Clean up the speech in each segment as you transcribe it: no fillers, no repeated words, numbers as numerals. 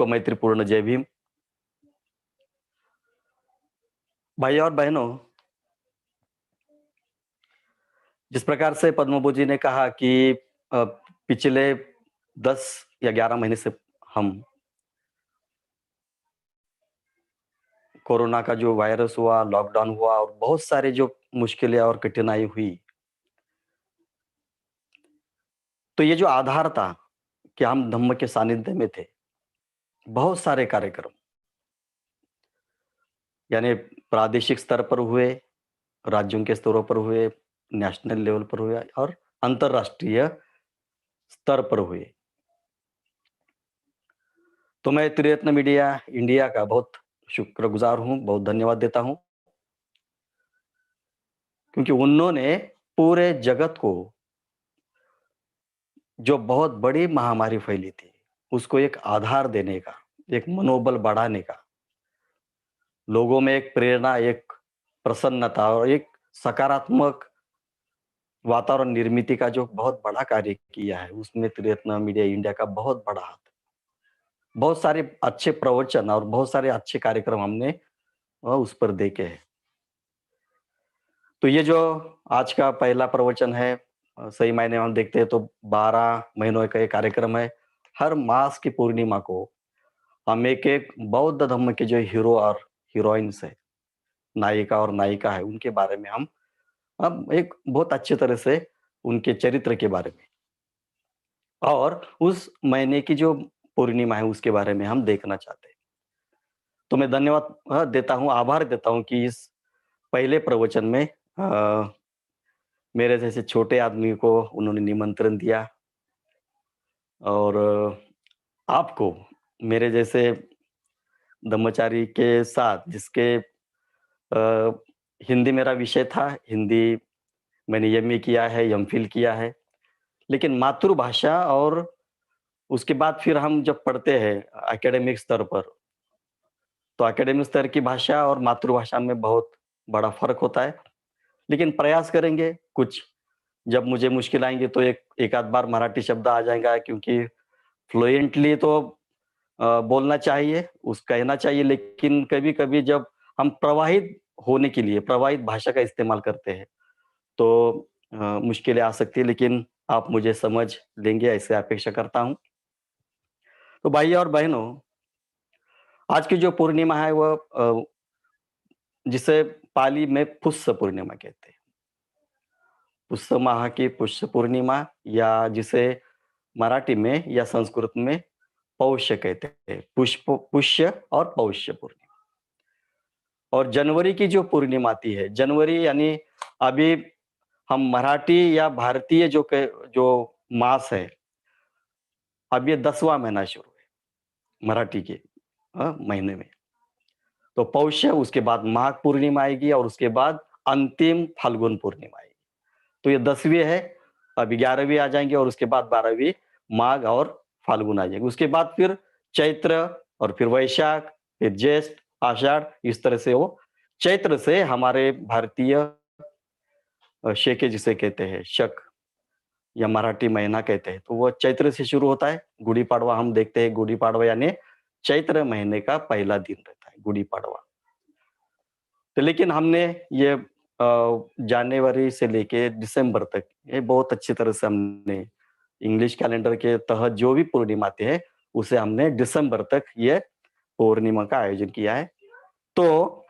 को मैत्रीपूर्ण जय भीम। भाई और बहनों, जिस प्रकार से पद्मभूषण जी ने कहा कि पिछले 10 या 11 महीने से हम कोरोना का जो वायरस हुआ, लॉकडाउन हुआ और बहुत सारे जो मुश्किलें और कठिनाई हुई, तो ये जो आधार था कि हम धम्म के सानिध्य में थे, बहुत सारे कार्यक्रम यानी प्रादेशिक स्तर पर हुए, राज्यों के स्तरों पर हुए, नेशनल लेवल पर हुए और अंतर्राष्ट्रीय स्तर पर हुए। तो मैं त्रिरत्न मीडिया इंडिया का बहुत शुक्रगुजार हूँ, बहुत धन्यवाद देता हूँ, क्योंकि उन्होंने पूरे जगत को जो बहुत बड़ी महामारी फैली थी, उसको एक आधार देने का, एक मनोबल बढ़ाने का, लोगों में एक प्रेरणा, एक प्रसन्नता और एक सकारात्मक वातावरण निर्मिति का जो बहुत बड़ा कार्य किया है, उसमें त्रिरत्न मीडिया इंडिया का बहुत बड़ा हाथ है। बहुत सारे अच्छे प्रवचन और बहुत सारे अच्छे कार्यक्रम हमने उस पर देखे हैं। तो ये जो आज का पहला प्रवचन है, सही मायने में हम देखते हैं तो 12 महीनों का ये कार्यक्रम है। हर मास की पूर्णिमा को हम एक-एक बौद्ध धर्म के जो हीरो और हीरोइन्स है, नायिका और नायिका है, उनके बारे में हम अब एक बहुत अच्छे तरह से उनके चरित्र के बारे में और उस महीने की जो पूर्णिमा है, उसके बारे में हम देखना चाहते हैं। तो मैं धन्यवाद देता हूँ, आभार देता हूँ कि इस पहले प्रवचन में मेरे जैसे छोटे आदमी को उन्होंने निमंत्रण दिया और आपको मेरे जैसे ब्रह्मचारी के साथ जिसके हिंदी मेरा विषय था, हिंदी मैंने एमए किया है, एमफिल किया है, लेकिन मातृभाषा और उसके बाद फिर हम जब पढ़ते हैं एकेडमिक स्तर पर, तो एकेडमिक स्तर की भाषा और मातृभाषा में बहुत बड़ा फ़र्क होता है। लेकिन प्रयास करेंगे, कुछ जब मुझे मुश्किल आएँगे तो एक एक आध बार मराठी शब्द आ जाएगा, क्योंकि फ्लुएंटली तो बोलना चाहिए, उस कहना चाहिए, लेकिन कभी-कभी जब हम प्रवाहित होने के लिए प्रवाहित भाषा का इस्तेमाल करते हैं, तो मुश्किलें आ सकती है, लेकिन आप मुझे समझ लेंगे ऐसे अपेक्षा करता हूँ। तो भाइयों और बहनों, आज की जो पूर्णिमा है वह जिसे पाली में पुष्य पूर्णिमा कहते हैं। पुष्य माह की पुष्य पूर्णिमा या जिसे मराठी में या संस्कृत में पौष्य कहते हैं। पुष्य और पौष्य पूर्णिमा। और जनवरी की जो पूर्णिमा आती है, जनवरी यानी अभी हम मराठी या भारतीय जो मास है, अब ये 10वां महीना शुरू है मराठी के महीने में। तो पौष्य, उसके बाद माघ पूर्णिमा आएगी और उसके बाद अंतिम फाल्गुन पूर्णिमा आएगी। तो ये 10वीं है, अभी 11वीं आ जाएंगे और उसके बाद 12वीं माघ और फाल्गुन आ जाएगी। उसके बाद फिर चैत्र और फिर वैशाख, फिर ज्येष्ठ, आषाढ़, इस तरह से वो चैत्र से हमारे भारतीय शेके जिसे कहते हैं, शक या मराठी महीना कहते हैं, तो वो चैत्र से शुरू होता है। गुड़ी पाड़वा हम देखते हैं, गुड़ी पाड़वा यानी चैत्र महीने का पहला दिन रहता है, गुड़ी पाड़वा। तो लेकिन हमने ये जनवरी से लेके दिसंबर तक ये बहुत अच्छी तरह से हमने इंग्लिश कैलेंडर के तहत जो भी पूर्णिमा आती है, उसे हमने दिसंबर तक ये पूर्णिमा का आयोजन किया है। तो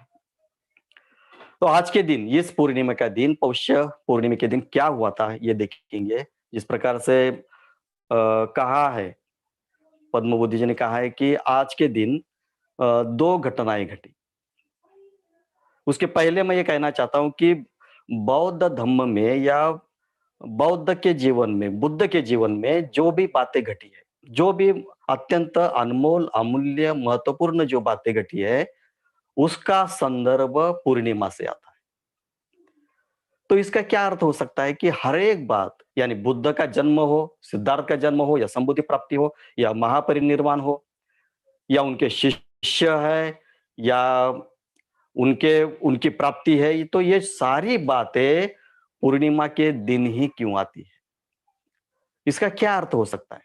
आज के दिन, इस पूर्णिमा का दिन, पौष्य पूर्णिमा के दिन क्या हुआ था, ये देखेंगे। जिस प्रकार से कहा है, पद्मभूषण जी ने कहा है कि आज के दिन 2 घटनाएं घटी। उसके पहले मैं ये कहना चाहता हूँ कि बौद्ध धम्म में या बौद्ध के जीवन में, बुद्ध के जीवन में जो भी बातें घटी है, जो भी अत्यंत अनमोल, अमूल्य, महत्वपूर्ण जो बातें घटी है, उसका संदर्भ पूर्णिमा से आता है। तो इसका क्या अर्थ हो सकता है कि हर एक बात, यानी बुद्ध का जन्म हो, सिद्धार्थ का जन्म हो या संबुद्धि प्राप्ति हो या महापरिनिर्वाण हो या उनके शिष्य है या उनके उनकी प्राप्ति है, तो ये सारी बातें पूर्णिमा के दिन ही क्यों आती है? इसका क्या अर्थ हो सकता है?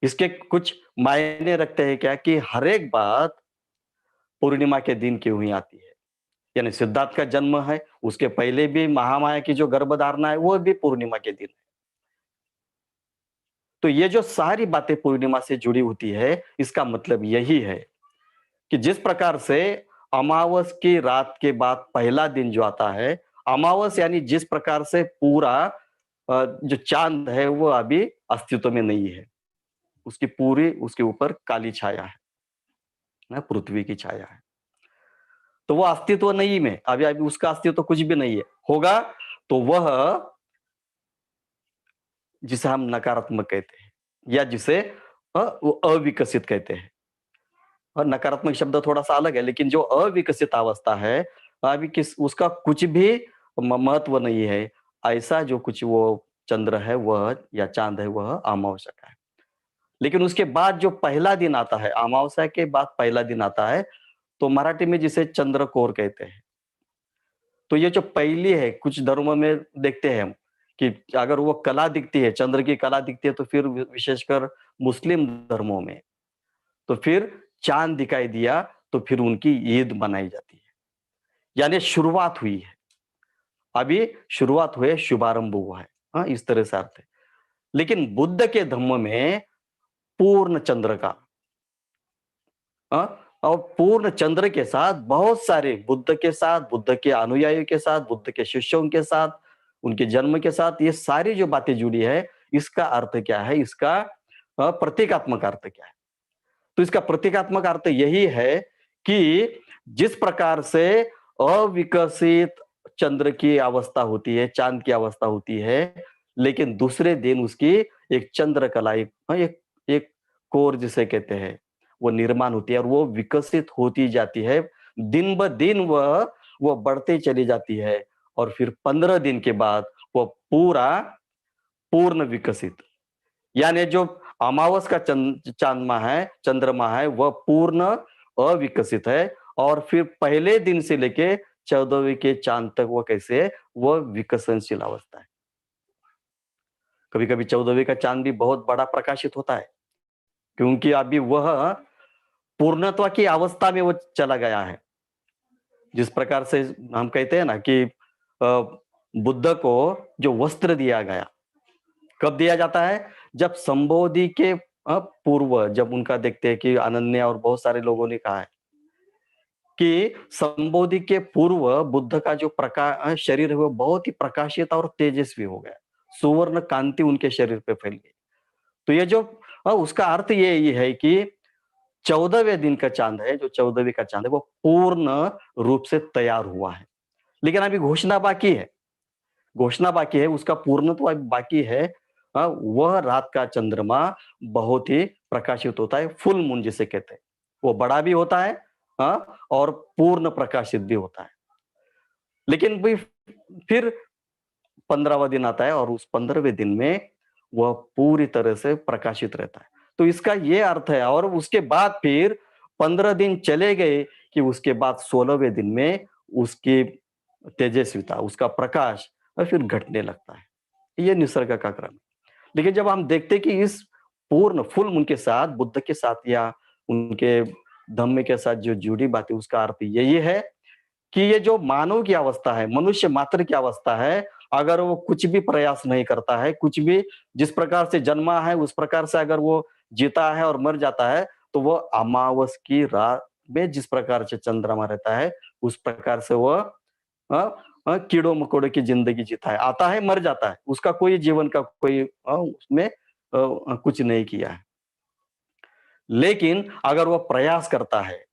इसके कुछ मायने रखते हैं क्या कि हर एक बात पूर्णिमा के दिन क्यों ही आती है। यानी सिद्धार्थ का जन्म है, उसके पहले भी महामाया की जो गर्भधारणा है, वो भी पूर्णिमा के दिन है। तो ये जो सारी बातें पूर्णिमा से जुड़ी होती है, इसका मतलब यही है कि जिस प्रकार से अमावस की रात के बाद पहला दिन जो आता है, अमावस यानी जिस प्रकार से पूरा जो चांद है वो अभी अस्तित्व में नहीं है। उसकी पूरी उसके ऊपर काली छाया है ना, पृथ्वी की छाया है। तो वो अस्तित्व नहीं में, अभी अभी उसका अस्तित्व कुछ भी नहीं है। होगा तो वह जिसे हम नकारात्मक कहते हैं या जिसे वो अविकसित कहते हैं। और नकारात्मक शब्द थोड़ा-सा अलग है, लेकिन जो अविकसित अवस्था है, अभी किस उसका कुछ भी महत्व नहीं है। ऐसा जो कुछ वो चंद्र है वह या चाँद है वह अमावस्या का है। लेकिन उसके बाद जो पहला दिन आता है, अमावस्या के बाद पहला दिन आता है, तो मराठी में जिसे चंद्रकोर कहते हैं। तो ये जो पहली है, कुछ धर्मों में देखते हैं हम कि अगर वो कला दिखती है, चंद्र की कला दिखती है, तो फिर विशेषकर मुस्लिम धर्मों में, तो फिर चाँद दिखाई दिया, तो फिर उनकी ईद मनाई जाती है। यानी शुरुआत हुई है। अभी शुरुआत हुई है, शुभारंभ हुआ है। हाँ, इस तरह से अर्थ है। लेकिन बुद्ध के धम्म में पूर्ण चंद्र का और पूर्ण चंद्र के साथ बहुत सारे बुद्ध के साथ, बुद्ध के अनुयायियों के साथ, बुद्ध के शिष्यों के साथ, उनके जन्म के साथ ये सारी जो बातें जुड़ी है, इसका अर्थ क्या है? इसका प्रतीकात्मक अर्थ क्या है? तो इसका प्रतीकात्मक अर्थ यही है कि जिस प्रकार से अविकसित चंद्र की अवस्था होती है, चाँद की अवस्था होती है, लेकिन दूसरे दिन उसकी एक चंद्रकला, एक एक कोर जिसे कहते हैं, वो निर्माण होती है और वो विकसित होती जाती है। दिन-ब-दिन वह बढ़ती चली जाती है और फिर 15 दिन के बाद वो पूरा पूर्ण विकसित, यानी जो अमावस का चांदमा है, चंद्रमा है, वह पूर्ण अविकसित है और फिर पहले दिन से लेके 14वें के चांद तक वो कैसे है, वह विकसनशील अवस्था है। कभी-कभी 14वें का चांद भी बहुत बड़ा प्रकाशित होता है, क्योंकि अभी वह पूर्णत्व की अवस्था में वो चला गया है। जिस प्रकार से हम कहते हैं ना कि बुद्ध को जो वस्त्र दिया गया, कब दिया जाता है? जब संबोधि के पूर्व, जब उनका देखते हैं कि अनन्या और बहुत सारे लोगों ने कहा है कि संबोधि के पूर्व बुद्ध का जो शरीर है वो बहुत ही प्रकाशित और तेजस्वी हो गया। सुवर्ण कांति उनके शरीर पे फैल गई। तो ये जो उसका अर्थ ये है कि 14वें दिन का चांद है, जो 14वें का चांद है, वो पूर्ण रूप से तैयार हुआ है। लेकिन अभी घोषणा बाकी है। घोषणा बाकी है, उसका पूर्णत्व अभी बाकी है। वह रात का चंद्रमा बहुत ही प्रकाशित होता है, फुल मून जिसे कहते हैं। वो बड़ा भी होता है, और पूर्ण प्रकाशित भी होता है। लेकिन भी फिर 15वां दिन आता है और उस 15वें दिन में वह पूरी तरह से प्रकाशित रहता है। तो इसका ये अर्थ है और उसके बाद फिर 15 दिन चले गए कि उसके बाद 16वें दिन में उसकी तेजस्विता, उसका प्रकाश फिर घटने लगता है। ये निसर्ग का क्रम है। लेकिन जब हम देखते हैं कि इस पूर्ण फुल मून के साथ, बुद्ध के साथ या उनके धम्म के साथ जो जुड़ी बात है, उसका अर्थ यही है कि ये जो मानव की अवस्था है, मनुष्य मात्र की अवस्था है, अगर वो कुछ भी प्रयास नहीं करता है, कुछ भी जिस प्रकार से जन्मा है, उस प्रकार से अगर वो जीता है और मर जाता है, तो वो अमावस की रात में जिस प्रकार से चंद्रमा रहता है, उस प्रकार से वह कीड़ों-मकोड़ों की ज़िंदगी जीता है। आता है, मर जाता है। उसका कोई जीवन का कोई उसमें कुछ नहीं किया है। लेकिन अगर वो प्रयास करता है,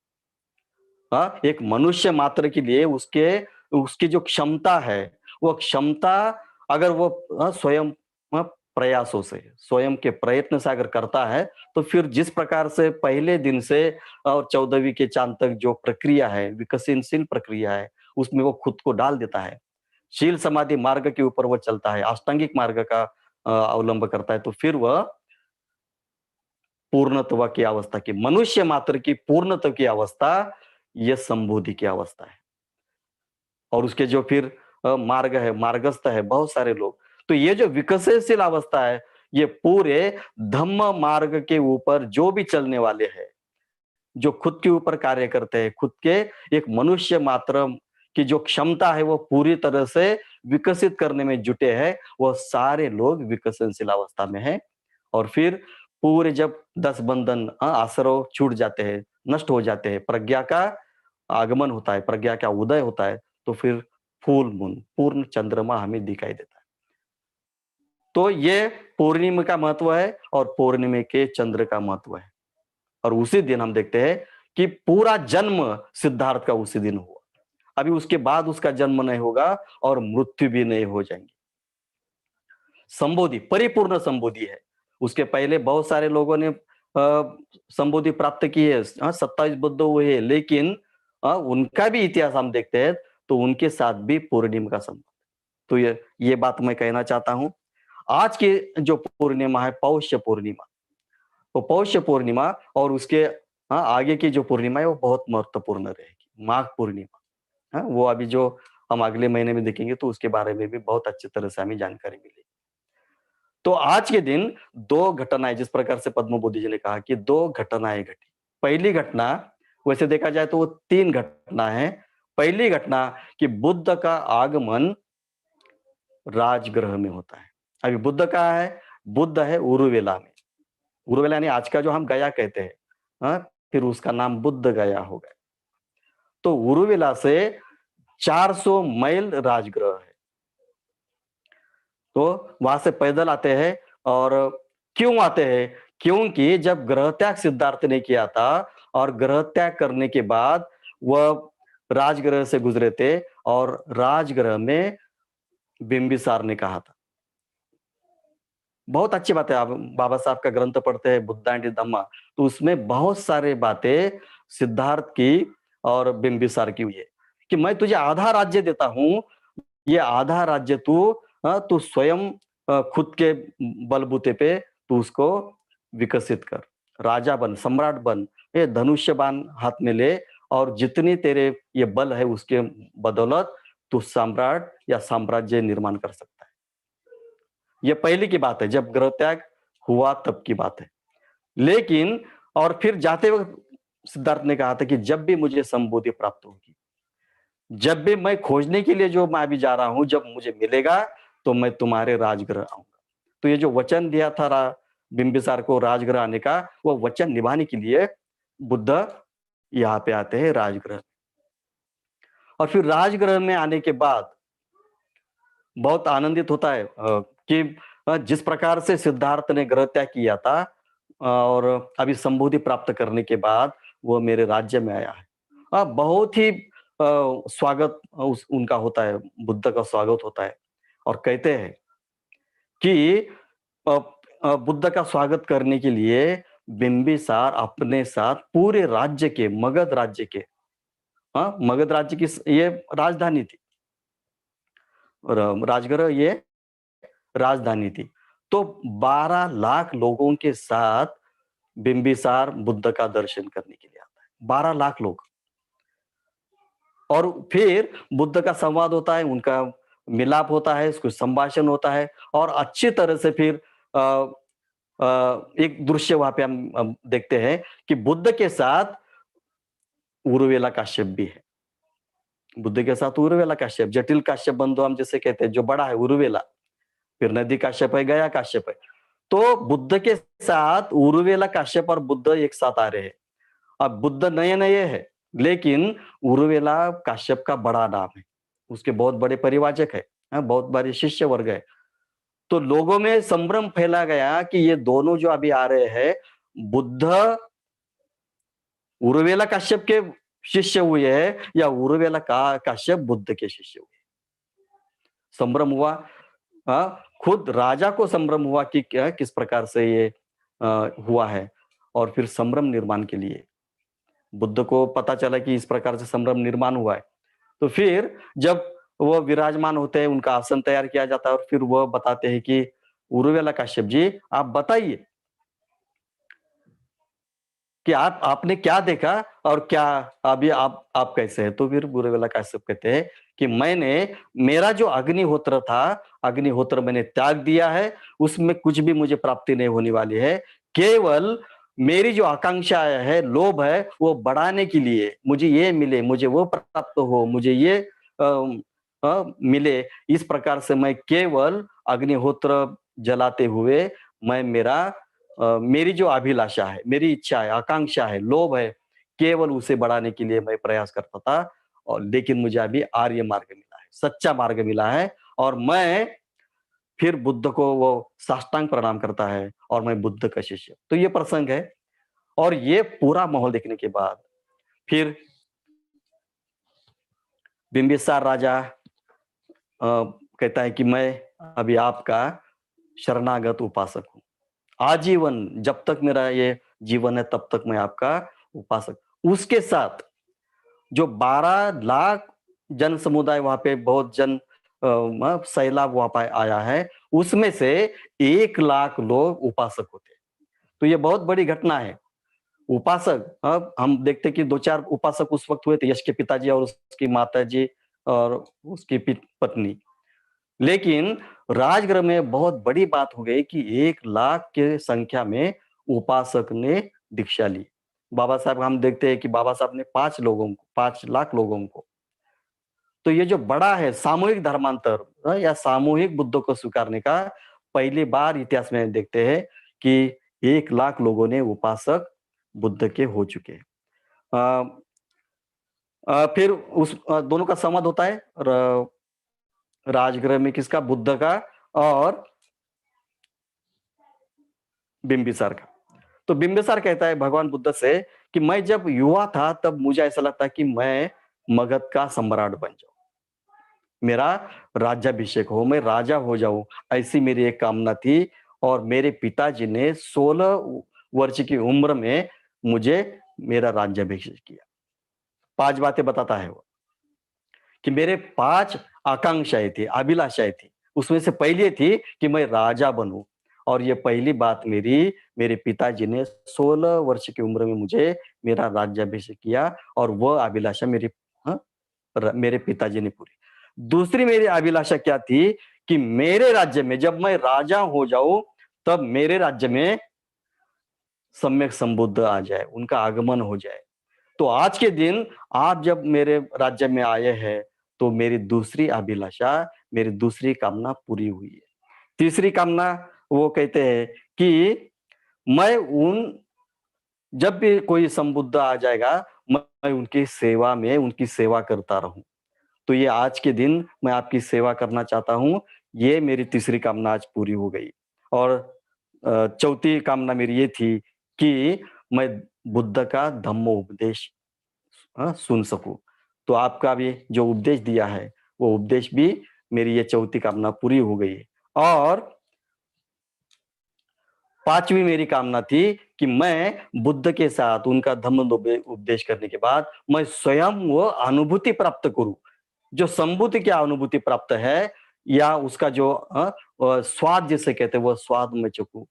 एक मनुष्य मात्र के लिए उसकी जो क्षमता है, वो क्षमता अगर वो स्वयं प्रयासों से, स्वयं के प्रयत्न से अगर करता है, तो फिर जिस प्रकार से पहले दिन से और 14वीं के चाँद तक जो प्रक्रिया है, विकसनशील प्रक्रिया है, उसमें वो खुद को डाल देता है। शील समाधि मार्ग के ऊपर वो चलता है, अष्टांगिक मार्ग का अवलंब करता है, तो फिर वह पूर्णत्व की अवस्था की, मनुष्य मात्र की पूर्णत्व की अवस्था, ये संबोधि की अवस्था है। और उसके जो फिर मार्ग है, मार्गस्थ है, बहुत सारे लोग। तो ये जो विकसनशील अवस्था है, ये पूरे धम्म मार्ग के ऊपर जो भी चलने वाले हैं, जो खुद के ऊपर कार्य करते हैं, खुद के एक मनुष्य मात्र की जो क्षमता है वो पूरी तरह से विकसित करने में जुटे हैं, वो सारे लोग विकसनशील अवस्था में हैं। और फिर पूरे जब 10 बंधन आश्रव छूट जाते हैं, नष्ट हो जाते हैं, प्रज्ञा का आगमन होता है, प्रज्ञा का उदय होता है, तो फिर फुल मून, पूर्ण चंद्रमा हमें दिखाई देता है। तो ये पूर्णिमा का महत्व है और पूर्णिमा के चंद्र का महत्व है। और उसी दिन हम देखते हैं कि पूरा जन्म सिद्धार्थ का उसी दिन हुआ। अभी उसके बाद उसका जन्म नहीं होगा और मृत्यु भी नहीं हो जाएंगी। संबोधि परिपूर्ण संबोधि है। उसके पहले बहुत सारे लोगों ने संबोधि प्राप्त की है, 27 बुद्ध हुए हैं, लेकिन उनका भी इतिहास हम देखते हैं तो उनके साथ भी पूर्णिमा का संबंध। तो ये बात मैं कहना चाहता हूं। आज की जो पूर्णिमा है पौष पूर्णिमा, तो पौष पूर्णिमा और उसके आगे की जो पूर्णिमा है वो बहुत महत्वपूर्ण रहेगी, माघ पूर्णिमा। वो अभी जो हम अगले महीने में देखेंगे तो उसके बारे में भी बहुत अच्छी तरह से हमें जानकारी मिलेगी। तो आज के दिन दो घटनाएं, जिस प्रकार से पद्म बुद्धि जी ने कहा कि दो घटनाएं घटी। पहली घटना, वैसे देखा जाए तो वो तीन घटना है। पहली घटना कि बुद्ध का आगमन राजगृह में होता है। अभी बुद्ध कहाँ है? बुद्ध है उरुवेला में। उरुवेला यानी आज का जो हम गया कहते हैं, फिर उसका नाम बुद्ध गया हो गया। तो उरुवेला से 400 माइल राजगृह है। तो वहां से पैदल आते हैं। और क्यों आते हैं? क्योंकि जब ग्रह त्याग सिद्धार्थ ने किया था और ग्रह त्याग करने के बाद वह राजगृह से गुजरे थे और राजगृह में बिंबिसार ने कहा था। बहुत अच्छी बात है, आप बाबा साहब का ग्रंथ पढ़ते हैं बुद्धा एंड धम्मा, तो उसमें बहुत सारे बातें सिद्धार्थ की और बिंबिसार की हुई है कि मैं तुझे आधा राज्य देता हूं, ये आधा राज्य तू स्वयं खुद के बलबूते पे तू उसको विकसित कर, राजा बन, सम्राट बन, ये धनुष्य बाण हाथ में ले और जितनी तेरे ये बल है उसके बदौलत तू सम्राट या साम्राज्य निर्माण कर सकता है। ये पहले की बात है, जब ग्रह त्याग हुआ तब की बात है। लेकिन और फिर जाते वक्त सिद्धार्थ ने कहा था कि जब भी मुझे संबोधि प्राप्त होगी, जब भी मैं खोजने के लिए जो मैं अभी जा रहा हूं, जब मुझे मिलेगा तो मैं तुम्हारे राजगृह आऊंगा। तो ये जो वचन दिया था बिंबिसार को राजगृह आने का, वो वचन निभाने के लिए बुद्ध यहाँ पे आते हैं राजगृह। और फिर राजगृह में आने के बाद बहुत आनंदित होता है कि जिस प्रकार से सिद्धार्थ ने ग्रह त्याग किया था और अभी संबोधि प्राप्त करने के बाद वो मेरे राज्य में आया है। बहुत ही स्वागत उनका होता है, बुद्ध का स्वागत होता है। और कहते हैं कि बुद्ध का स्वागत करने के लिए बिंबिसार अपने साथ पूरे राज्य के, मगध राज्य के, मगध राज्य की ये राजधानी थी और राजगृह ये राजधानी थी। तो 12 लाख लोगों के साथ बिंबिसार बुद्ध का दर्शन करने के लिए आता है, 12 लाख लोग। और फिर बुद्ध का संवाद होता है, उनका मिलाप होता है, कुछ संभाषण होता है और अच्छी तरह से फिर एक दृश्य वहां पे हम देखते हैं कि बुद्ध के साथ उर्वेला काश्यप भी है। बुद्ध के साथ उर्वेला काश्यप, जटिल काश्यप बंधु हम जैसे कहते हैं, जो बड़ा है उर्वेला, फिर नदी काश्यप है, गया काश्यप है। तो बुद्ध के साथ उर्वेला काश्यप और बुद्ध एक साथ आ रहे हैं। अब बुद्ध नए नए है, लेकिन उर्वेला काश्यप का बड़ा नाम है, उसके बहुत बड़े परिवाचक है, बहुत बड़े शिष्य वर्ग है। तो लोगों में संभ्रम फैला गया कि ये दोनों जो अभी आ रहे हैं, बुद्ध उर्वेला काश्यप के शिष्य हुए हैं या उर्वेला काश्यप बुद्ध के शिष्य हुए। संभ्रम हुआ, खुद राजा को संभ्रम हुआ कि क्या किस प्रकार से ये हुआ है। और फिर संभ्रम निर्माण के लिए बुद्ध को पता चला कि इस प्रकार से संभ्रम निर्माण हुआ है, तो फिर जब वो विराजमान होते हैं, उनका आसन तैयार किया जाता है और फिर वह बताते हैं कि उर्वेला काश्यप जी आप बताइए कि आपने क्या देखा और क्या अभी आप कैसे हैं। तो फिर उर्वेला काश्यप कहते हैं कि मेरा जो अग्निहोत्र था, अग्निहोत्र मैंने त्याग दिया है, उसमें कुछ भी मुझे प्राप्ति नहीं होने वाली है। केवल मेरी जो आकांक्षा है, लोभ है, वो बढ़ाने के लिए, मुझे ये मिले, मुझे वो प्राप्त हो, मुझे ये मिले, इस प्रकार से मैं केवल अग्निहोत्र जलाते हुए मैं मेरी जो अभिलाषा है, मेरी इच्छा है, आकांक्षा है, लोभ है, केवल उसे बढ़ाने के लिए मैं प्रयास करता था। और लेकिन मुझे अभी आर्य मार्ग मिला है, सच्चा मार्ग मिला है, और मैं फिर बुद्ध को वो साष्टांग प्रणाम करता है और मैं बुद्ध का शिष्य। तो ये प्रसंग है। और ये पूरा माहौल देखने के बाद फिर बिंबिसार राजा कहता है कि मैं अभी आपका शरणागत उपासक हूँ। आजीवन, जब तक मेरा ये जीवन है तब तक मैं आपका उपासक। उसके साथ जो 12 लाख जन समुदाय, वहां पे बहुत जन सैलाब वहां पे आया है, उसमें से 1 लाख लोग उपासक होते। तो ये बहुत बड़ी घटना है। उपासक, अब हम देखते कि 2-4 उपासक उस वक्त हुए थे, यश के पिताजी और उसकी माताजी और उसकी पत्नी। लेकिन राजगृह में बहुत बड़ी बात हो गई कि 1 लाख के संख्या में उपासक ने दीक्षा ली। बाबा साहब, हम देखते हैं कि बाबा साहब ने 5 लाख लोगों को। तो ये जो बड़ा है सामूहिक धर्मांतर, या सामूहिक बुद्ध को स्वीकारने का पहली बार इतिहास में देखते हैं कि 1 लाख लोगों ने उपासक बुद्ध के हो चुके हैं। फिर उस दोनों का संवाद होता है राजगृह में, किसका? बुद्ध का और बिंबिसार का। तो बिंबिसार कहता है भगवान बुद्ध से कि मैं जब युवा था तब मुझे ऐसा लगता कि मैं मगध का सम्राट बन जाऊं, मेरा राज्याभिषेक हो, मैं राजा हो जाऊं, ऐसी मेरी एक कामना थी। और मेरे पिताजी ने 16 वर्ष की उम्र में मुझे मेरा राज्याभिषेक किया। 5 बातें बताता है वो कि मेरे 5 आकांक्षाएं थी, अभिलाषाएं थी। उसमें से पहली थी कि मैं राजा बनूं। और ये पहली बात मेरे पिताजी ने 16 वर्ष की उम्र में मुझे मेरा राज्याभिषेक किया, और वह अभिलाषा हाँ, मेरे पिताजी ने पूरी। दूसरी मेरी अभिलाषा क्या थी कि मेरे राज्य में जब मैं राजा हो जाऊं, तब मेरे राज्य में सम्यक संबुद्ध आ जाए, उनका आगमन हो जाए। तो आज के दिन आप जब मेरे राज्य में आए हैं, तो मेरी दूसरी अभिलाषा, मेरी दूसरी कामना पूरी हुई है। तीसरी कामना, वो कहते हैं कि मैं उन जब भी कोई संबुद्ध आ जाएगा, मैं उनकी सेवा में उनकी सेवा करता रहूं। तो ये आज के दिन मैं आपकी सेवा करना चाहता हूं। ये मेरी तीसरी कामना आज पूरी हो गई। और चौथी कामना मेरी ये थी कि मैं बुद्ध का धम्मो उपदेश सुन सकूं। तो आपका भी जो उपदेश दिया है, वो उपदेश भी, मेरी ये चौथी कामना पूरी हो गई है। और 5वीं मेरी कामना थी कि मैं बुद्ध के साथ उनका धम्म उपदेश करने के बाद मैं स्वयं वो अनुभूति प्राप्त करूं, जो संबुद्धि की अनुभूति प्राप्त है, या उसका जो स्वाद जिसे कहते हैं, वो स्वाद में चखूं।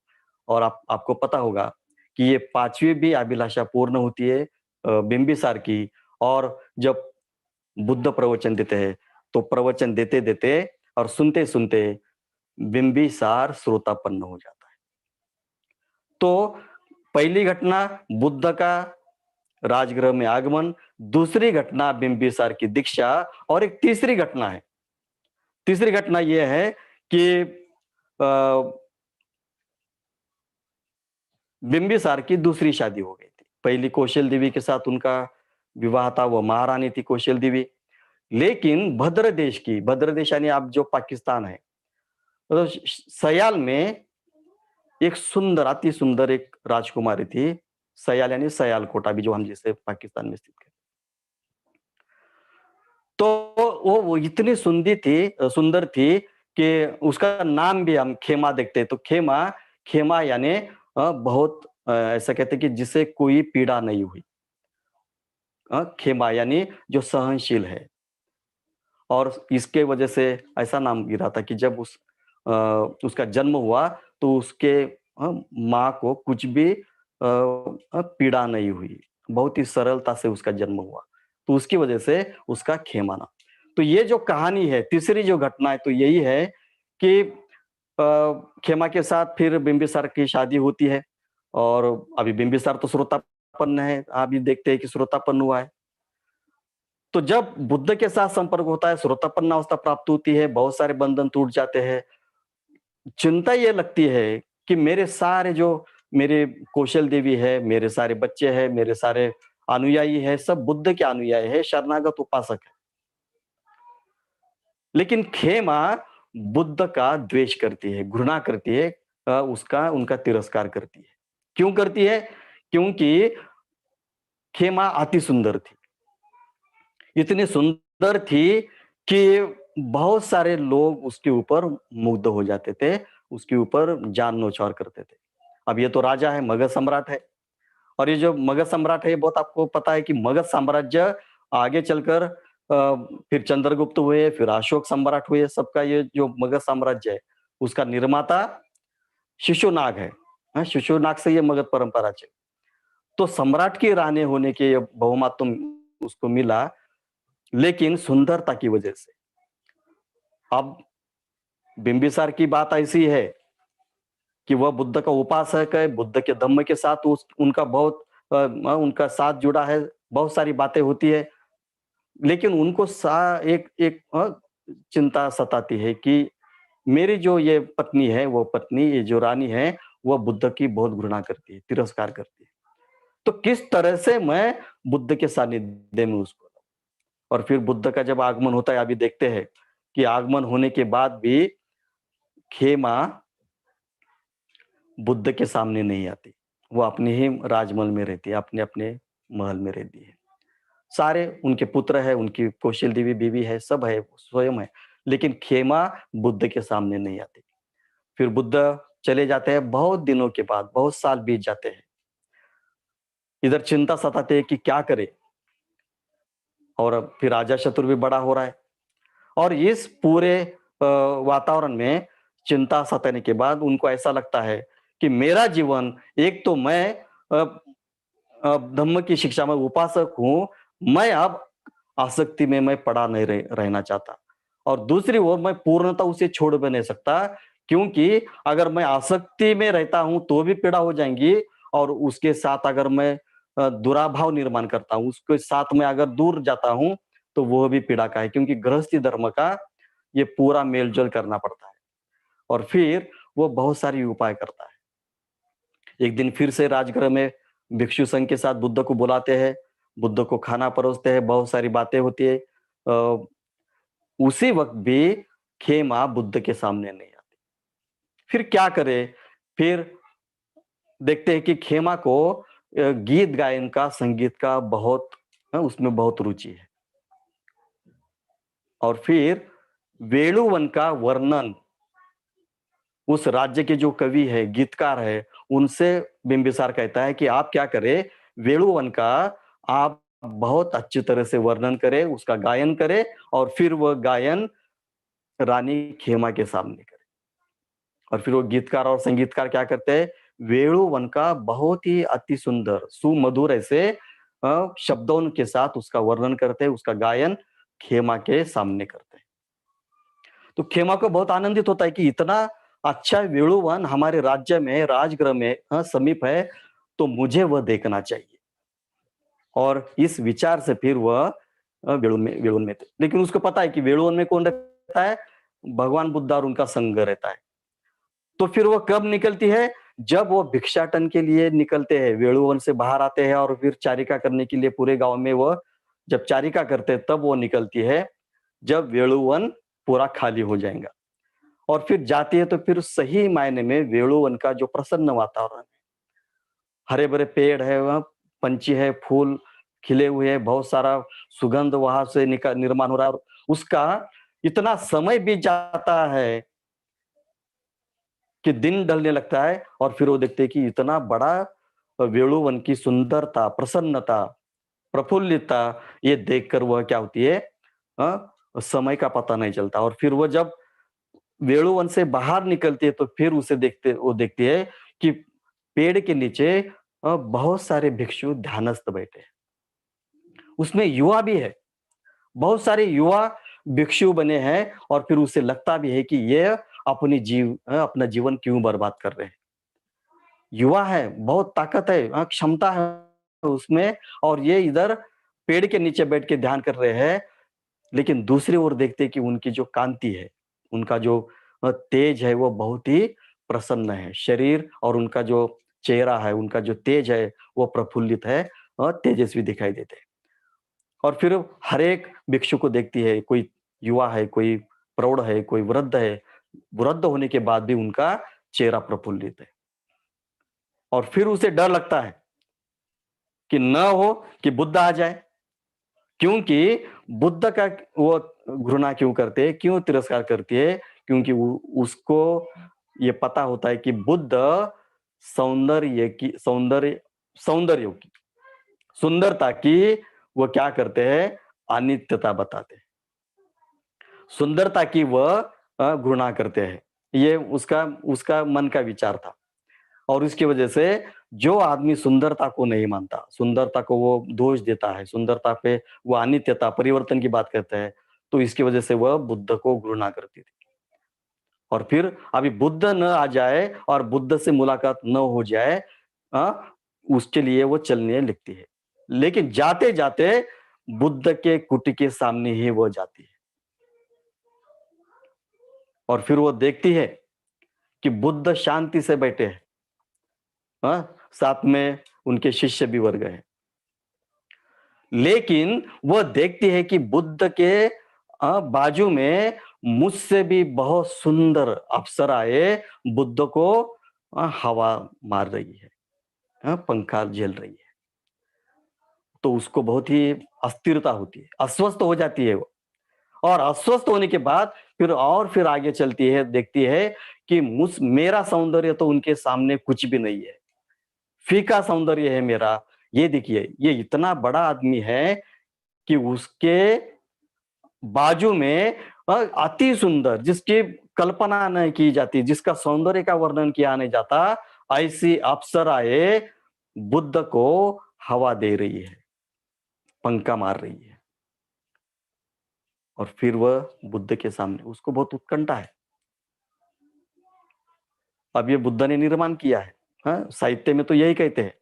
और आपको पता होगा कि ये 5वीं भी अभिलाषा पूर्ण होती है बिंबिसार की। और जब बुद्ध प्रवचन देते हैं, तो प्रवचन देते देते और सुनते सुनते बिंबिसार श्रोतापन्न हो जाता है। तो पहली घटना बुद्ध का राजगृह में आगमन, दूसरी घटना बिंबिसार की दीक्षा, और एक तीसरी घटना है। तीसरी घटना यह है कि बिंबिसार की दूसरी शादी हो गई थी। पहली कौशल देवी के साथ उनका विवाह था, वो महारानी थी कौशल देवी। लेकिन भद्र देश यानी आप जो पाकिस्तान है, तो सयाल में एक सुंदर, अति सुंदर एक राजकुमारी थी। सयाल यानी सयालकोट, अभी जो हम जिसे पाकिस्तान में स्थित है। तो वो इतनी सुंदर थी कि उसका नाम भी हम खेमा देखते हैं। तो खेमा यानी बहुत ऐसा कहते हैं कि जिसे कोई पीड़ा नहीं हुई। खेमा यानी जो सहनशील है। और इसके वजह से ऐसा नाम गिरा था कि जब उसका जन्म हुआ, तो उसके माँ को कुछ भी पीड़ा नहीं हुई, बहुत ही सरलता से उसका जन्म हुआ। तो उसकी वजह से उसका खेमा नाम। तो ये जो कहानी है, तीसरी जो घटना है तो यही है कि खेमा के साथ फिर बिंबिसार की शादी होती है और अभी बिंबिसार तो श्रोतापन्न है, अभी देखते हैं कि श्रोतापन्न हुआ है। तो जब बुद्ध के साथ संपर्क होता है, श्रोतापन्न अवस्था प्राप्त होती है, बहुत सारे बंधन टूट जाते हैं। चिंता ये लगती है कि मेरे सारे जो मेरे कौशल देवी है, मेरे सारे बच्चे हैं, मेरे सारे अनुयायी है, सब बुद्ध के अनुयायी है, शरणागत उपासक है। लेकिन खेमा बुद्ध का द्वेष करती है, घृणा करती है, उसका उनका तिरस्कार करती है। क्यों करती है? क्योंकि खेमा अति सुंदर थी। इतनी सुंदर थी कि बहुत सारे लोग उसके ऊपर मुग्ध हो जाते थे, उसके ऊपर जान न्योछावर करते थे। अब ये तो राजा है, मगध सम्राट है और ये जो मगध सम्राट है, ये बहुत आपको पता है कि मगध साम्राज्य आगे चलकर फिर चंद्रगुप्त हुए, फिर अशोक सम्राट हुए, सबका ये जो मगध साम्राज्य है, उसका निर्माता शिशुनाग है। शिशुनाग से ये मगध परंपरा चली। तो सम्राट के रानी होने के बहुमत तो उसको मिला, लेकिन सुंदरता की वजह से। अब बिंबिसार की बात ऐसी है कि वह बुद्ध का उपासक है, बुद्ध के धम्म के साथ उनका बहुत उनका साथ जुड़ा है, बहुत सारी बातें होती है। लेकिन उनको एक एक चिंता सताती है कि मेरी जो ये पत्नी है, वो पत्नी ये जो रानी है, वह बुद्ध की बहुत घृणा करती है, तिरस्कार करती है। तो किस तरह से मैं बुद्ध के सानिध्य में उसको लाऊं? और फिर बुद्ध का जब आगमन होता है, अभी देखते हैं कि आगमन होने के बाद भी खेमा बुद्ध के सामने नहीं आती। वो अपने ही राजमहल में रहती है, अपने अपने महल में रहती है। सारे उनके पुत्र है, उनकी कौशल देवी बीवी है, सब है, स्वयं है, लेकिन खेमा बुद्ध के सामने नहीं आती। फिर बुद्ध चले जाते हैं, बहुत दिनों के बाद, बहुत साल बीत जाते हैं। इधर चिंता सताती है कि क्या करे, और अब फिर अजातशत्रु भी बड़ा हो रहा है और इस पूरे वातावरण में चिंता सताने के बाद उनको ऐसा लगता है कि मेरा जीवन, एक तो मैं धम्म की शिक्षा में उपासक हूं, मैं अब आसक्ति में मैं पड़ा नहीं रहना चाहता, और दूसरी ओर मैं पूर्णतः उसे छोड़ भी नहीं सकता, क्योंकि अगर मैं आसक्ति में रहता हूं तो भी पीड़ा हो जाएंगी, और उसके साथ अगर मैं दुराभाव निर्माण करता हूं, उसके साथ में अगर दूर जाता हूं, तो वह भी पीड़ा का है, क्योंकि गृहस्थी धर्म का ये पूरा मेलजोल करना पड़ता है। और फिर वो बहुत सारी उपाय करता है। एक दिन फिर से राजगृह में भिक्षु संघ के साथ बुद्ध को बुलाते हैं, बुद्ध को खाना परोसते हैं, बहुत सारी बातें होती है। उसी वक्त भी खेमा बुद्ध के सामने नहीं आती। फिर क्या करे? फिर देखते हैं कि खेमा को गीत गायन का, संगीत का बहुत उसमें बहुत रुचि है। और फिर वेणुवन का वर्णन उस राज्य के जो कवि है, गीतकार है, उनसे बिंबिसार कहता है कि आप क्या करें, वेणुवन का आप बहुत अच्छी तरह से वर्णन करें, उसका गायन करें, और फिर वह गायन रानी खेमा के सामने करें। और फिर वो गीतकार और संगीतकार क्या करते हैं, वेणुवन का बहुत ही अति सुंदर सुमधुर ऐसे शब्दों के साथ उसका वर्णन करते हैं, उसका गायन खेमा के सामने करते हैं। तो खेमा को बहुत आनंदित होता है कि इतना अच्छा वेणुवन हमारे राज्य में, राजगृह में समीप है, तो मुझे वह देखना चाहिए। और इस विचार से फिर वह वेणुवन में थे। लेकिन उसको पता है कि वेणुवन में कौन रहता है, भगवान बुद्ध और उनका संग रहता है। तो फिर वो कब निकलती है, जब वो भिक्षाटन के लिए निकलते हैं, वेणुवन से बाहर आते हैं और फिर चारिका करने के लिए पूरे गांव में वो जब चारिका करते हैं, तब वो निकलती है, जब वेणुवन पूरा खाली हो जाएगा। और फिर जाती है तो फिर सही मायने में वेणुवन का जो प्रसन्न वातावरण है, हरे भरे पेड़ है, वहां पंछी है, फूल खिले हुए हैं, बहुत सारा सुगंध वहां से निर्माण हो रहा है, और उसका इतना समय बीत जाता है कि दिन ढलने लगता है, और फिर वो देखते हैं कि इतना बड़ा वेणुवन की सुंदरता, प्रसन्नता, प्रफुल्लितता, ये देखकर वह क्या होती है, समय का पता नहीं चलता। और फिर वो जब वेणुवन से बाहर निकलती है, तो फिर वो देखती है कि पेड़ के नीचे बहुत सारे भिक्षु ध्यानस्थ बैठे हैं। उसमें युवा भी है, बहुत सारे युवा भिक्षु बने हैं और फिर उसे लगता भी है कि ये अपना जीवन क्यों बर्बाद कर रहे हैं। युवा है, बहुत ताकत है, क्षमता है उसमें, और ये इधर पेड़ के नीचे बैठ के ध्यान कर रहे हैं। लेकिन दूसरी ओर देखते हैं कि उनकी जो कांति है, उनका जो तेज है, वो बहुत ही प्रसन्न है। शरीर और उनका जो चेहरा है, उनका जो तेज है, वो प्रफुल्लित है और तेजस्वी दिखाई देते हैं। और फिर हर एक भिक्षु को देखती है, कोई युवा है, कोई प्रौढ़ है, कोई वृद्ध है। वृद्ध होने के बाद भी उनका चेहरा प्रफुल्लित है। और फिर उसे डर लगता है कि न हो कि बुद्ध आ जाए, क्योंकि बुद्ध का वो घृणा क्यों करते हैं, क्यों तिरस्कार करती है? क्योंकि उसको ये पता होता है कि बुद्ध सौंदर्य की सौंदर्य सौंदर्य की सुंदरता की वो क्या करते हैं? अनित्यता बताते हैं। सुंदरता की वह घृणा करते हैं। ये उसका उसका मन का विचार था। और इसकी वजह से जो आदमी सुंदरता को नहीं मानता, सुंदरता को वो दोष देता है, सुंदरता पे वो अनित्यता, परिवर्तन की बात करता है, तो इसकी वजह से वह बुद्ध को घृणा करती थी। और फिर अभी बुद्ध न आ जाए और बुद्ध से मुलाकात न हो जाए, उसके लिए वो चलने लगती है। लेकिन जाते जाते बुद्ध के कुटी के सामने ही वो जाती है, और फिर वो देखती है कि बुद्ध शांति से बैठे हैं। साथ में उनके शिष्य भी वर्ग हैं। लेकिन वह देखती है कि बुद्ध के बाजू में मुझसे भी बहुत सुंदर अप्सराएं बुद्ध को हवा मार रही है, पंखा झेल रही है। तो उसको बहुत ही अस्थिरता होती है, अस्वस्थ हो जाती है वो। और अस्वस्थ होने के बाद फिर आगे चलती है, देखती है कि मेरा सौंदर्य तो उनके सामने कुछ भी नहीं है, फीका सौंदर्य है मेरा। ये देखिए, ये इतना बड़ा आदमी है कि उसके बाजू में अति सुंदर, जिसकी कल्पना नहीं की जाती, जिसका सौंदर्य का वर्णन किया नहीं जाता, ऐसी अप्सराएं बुद्ध को हवा दे रही है, पंखा मार रही है। और फिर वह बुद्ध के सामने, उसको बहुत उत्कंठा है। अब ये बुद्ध ने निर्माण किया है, साहित्य में तो यही कहते हैं।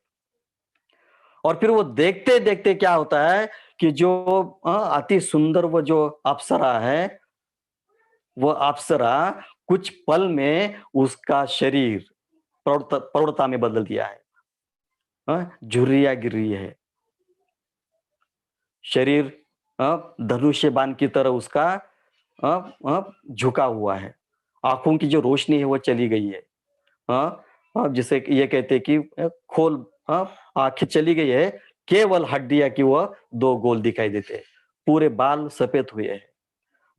और फिर वो देखते देखते क्या होता है कि जो अति सुंदर वो जो अप्सरा है, वो अप्सरा कुछ पल में उसका शरीर प्रौढ़ता में बदल दिया है। झुर्रियां गिर रही है, शरीर धनुष्य बाण की तरह उसका झुका हुआ है। आंखों की जो रोशनी है वो चली गई है। जिसे ये कहते हैं कि खोल आंखें चली गई है, केवल हड्डियां की वह दो गोल दिखाई देते हैं। पूरे बाल सफेद हुए हैं,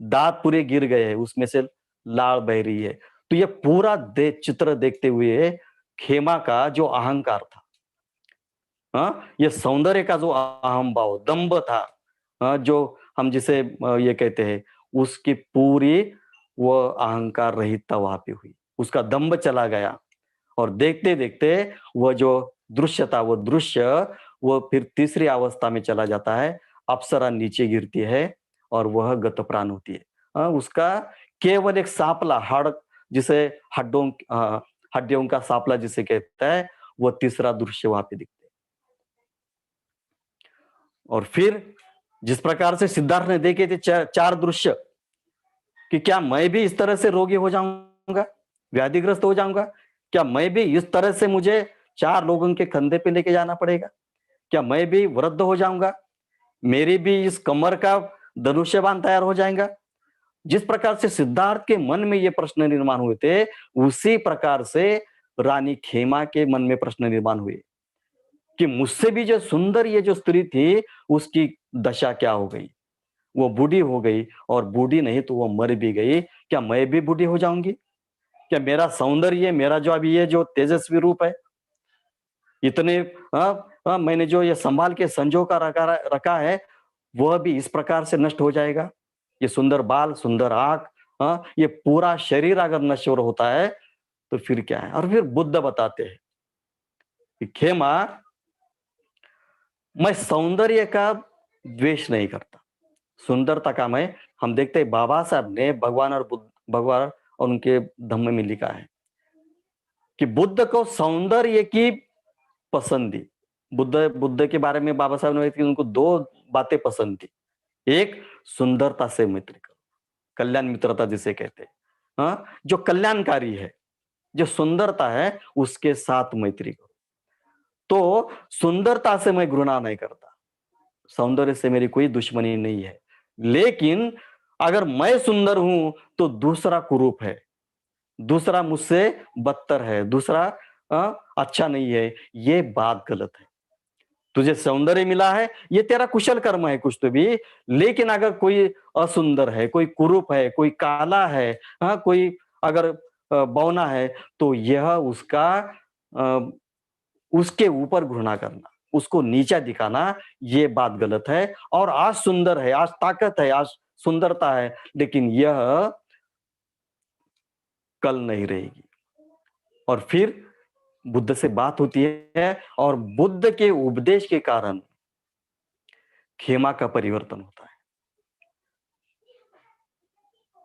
दांत पूरे गिर गए हैं, उसमें से लाल बह रही है। तो ये पूरा चित्र देखते हुए खेमा का जो अहंकार था, ये सौंदर्य का जो अहम भाव, दंभ था, जो हम जिसे ये कहते हैं, उसकी पूरी वो अहंकार रहितता वहां पे हुई, उसका दंभ चला गया। और देखते देखते वह जो दृश्य था, वो दृश्य वो फिर तीसरी अवस्था में चला जाता है। अप्सरा नीचे गिरती है और वह गतप्राण होती है। उसका केवल एक सापला हड़, जिसे हड्डियों का सापला जिसे कहता है, वो तीसरा दृश्य वहां पे दिखता है। और फिर जिस प्रकार से सिद्धार्थ ने देखे थे चार दृश्य, कि क्या मैं भी इस तरह से रोगी हो जाऊंगा, व्याधिग्रस्त हो जाऊंगा? क्या मैं भी इस तरह से मुझे चार लोगों के कंधे पे लेके जाना पड़ेगा? क्या मैं भी वृद्ध हो जाऊंगा? मेरी भी इस कमर का धनुष्य बाण तैयार हो जाएगा? जिस प्रकार से सिद्धार्थ के मन में ये प्रश्न निर्माण हुए थे, उसी प्रकार से रानी खेमा के मन में प्रश्न निर्माण हुए कि मुझसे भी जो सुंदर ये जो स्त्री थी, उसकी दशा क्या हो गई? वो बूढ़ी हो गई, और बूढ़ी नहीं तो वो मर भी गई। क्या मैं भी बूढ़ी हो जाऊंगी? क्या मेरा सौंदर्य, मेरा जो अभी ये जो तेजस्वी रूप है, इतने मैंने जो ये संभाल के संजो का रखा है, वह भी इस प्रकार से नष्ट हो जाएगा? ये सुंदर बाल, सुंदर आंख, ये पूरा शरीर अगर नश्वर होता है तो फिर क्या है? और फिर बुद्ध बताते हैं कि खेमा, मैं सौंदर्य का द्वेष नहीं करता, सुंदरता का मैं हम देखते हैं बाबा साहब ने भगवान और उनके धम्म में लिखा है कि बुद्ध को सौंदर्य की पसंद थी। बुद्ध बुद्ध के बारे में बाबा साहब ने कि उनको दो बातें पसंद थी। एक, सुंदरता से मैत्री करो, कल्याण मित्रता जिसे कहते हैं। हाँ, जो कल्याणकारी है, जो सुंदरता है, उसके साथ मैत्री करो। तो सुंदरता से मैं घृणा नहीं करता, सौंदर्य से मेरी कोई दुश्मनी नहीं है, लेकिन अगर मैं सुंदर हूं तो दूसरा कुरूप है, दूसरा मुझसे बदतर है, दूसरा अच्छा नहीं है, ये बात गलत है। तुझे सौंदर्य मिला है, ये तेरा कुशल कर्म है कुछ तो भी, लेकिन अगर कोई असुंदर है, कोई कुरूप है, कोई काला है, हाँ, कोई अगर बौना है, तो यह उसका अ, उसके ऊपर घृणा करना, उसको नीचा दिखाना, ये बात गलत है। और आज सुंदर है, आज ताकत है, आज सुंदरता है, लेकिन यह कल नहीं रहेगी। और फिर बुद्ध से बात होती है और बुद्ध के उपदेश के कारण खेमा का परिवर्तन होता है।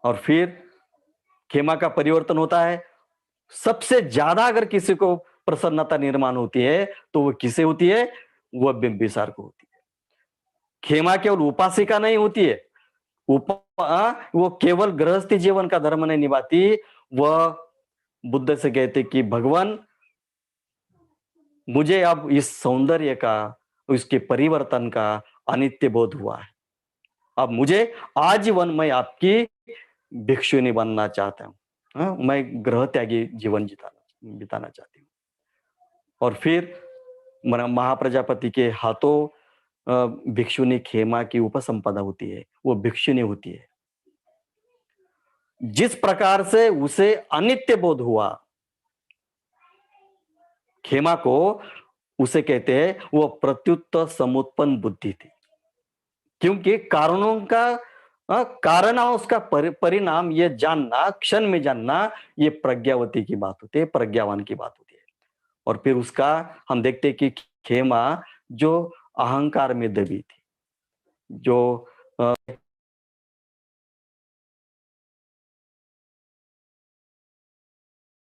और फिर खेमा का परिवर्तन होता है। सबसे ज्यादा अगर किसी को प्रसन्नता निर्माण होती है तो वो किसे होती है? वह बिंबिसार को होती है। खेमा केवल उपासिका नहीं होती है, वो केवल गृहस्थी जीवन का धर्म नहीं निभाती, वह बुद्ध से कहते कि भगवान, मुझे अब इस सौंदर्य का, इसके परिवर्तन का अनित्य बोध हुआ है। अब मुझे आजीवन मैं आपकी भिक्षुनी बनना चाहता हूँ। हाँ, मैं ग्रह त्यागी जीवन बिताना चाहती हूँ। और फिर महाप्रजापति के हाथों भिक्षुनी खेमा की उपसंपदा होती है, वो भिक्षुनी होती है। जिस प्रकार से उसे अनित्य बोध हुआ खेमा को, उसे कहते हैं वो प्रत्युत समुत्पन्न बुद्धि थी। क्योंकि कारणों का कारण और उसका परिणाम ये जानना, क्षण में जानना, ये प्रज्ञावती की बात होती है, प्रज्ञावान की बात होती है। और फिर उसका हम देखते हैं कि खेमा जो अहंकार में दबी थी, जो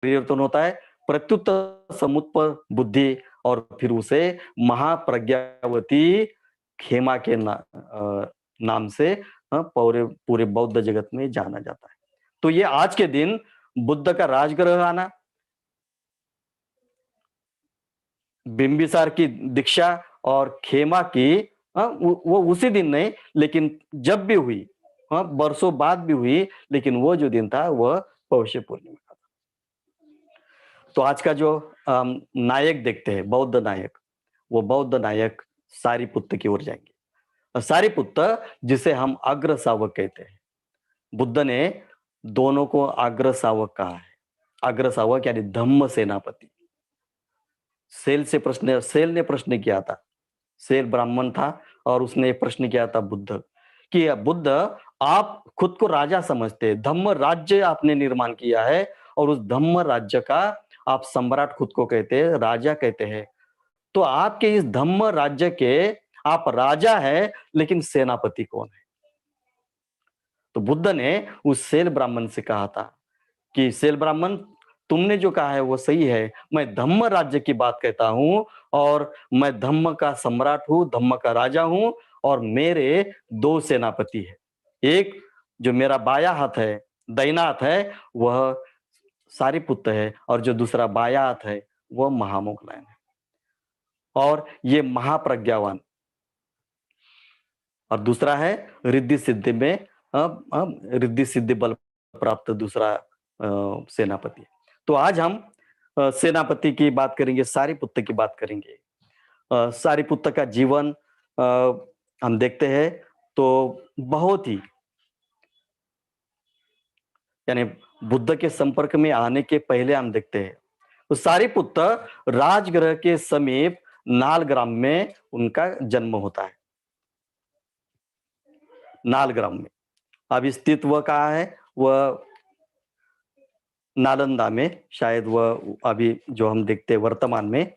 परिवर्तन होता है प्रत्युत समुत्पन्न बुद्धि, और फिर उसे महाप्रज्ञावती खेमा के नाम से पूरे पूरे बौद्ध जगत में जाना जाता है। तो ये आज के दिन बुद्ध का राजगृह आना, बिंबिसार की दीक्षा और खेमा की, वो उसी दिन नहीं, लेकिन जब भी हुई, बरसों बाद भी हुई, लेकिन वो जो दिन था वह पौष पूर्णिमा का था। तो आज का जो नायक देखते हैं, बौद्ध नायक, वो बौद्ध नायक सारिपुत्त की ओर जाएंगे। और सारिपुत्त जिसे हम अग्र शावक कहते हैं, बुद्ध ने दोनों को अग्र शावक कहा है। अग्र शावक यानी धम्म सेनापति। सेल ने प्रश्न किया था, सेल ब्राह्मण था और उसने प्रश्न किया था बुद्ध कि बुद्ध, आप खुद को राजा समझते हैं, धम्म राज्य आपने निर्माण किया है और उस धम्म राज्य का आप सम्राट खुद को कहते हैं, राजा कहते हैं, तो आपके इस धम्म राज्य के आप राजा है, लेकिन सेनापति कौन है? तो बुद्ध ने उस सेल ब्राह्मण से कहा था कि सेल ब्राह्मण, तुमने जो कहा है वो सही है, मैं धम्म राज्य की बात कहता हूं और मैं धम्म का सम्राट हूं, धम्म का राजा हूं, और मेरे दो सेनापति है। एक जो मेरा बाया हाथ है, दाहिना हाथ है, वह सारिपुत्त है, और जो दूसरा बाया हाथ है वह महामोगलायन है। और ये महाप्रज्ञावान, और दूसरा है रिद्धि सिद्धि में रिद्धि सिद्धि बल प्राप्त दूसरा सेनापति। तो आज हम सेनापति की बात करेंगे, सारिपुत्त की बात करेंगे। सारिपुत्त का जीवन हम देखते हैं तो बहुत ही, यानी बुद्ध के संपर्क में आने के पहले हम देखते हैं तो सारिपुत्त राजगृह के समीप नालग्राम में उनका जन्म होता है। नालग्राम में अब स्थित वह कहाँ है? वह नालंदा में, शायद वह अभी जो हम देखते हैं वर्तमान में,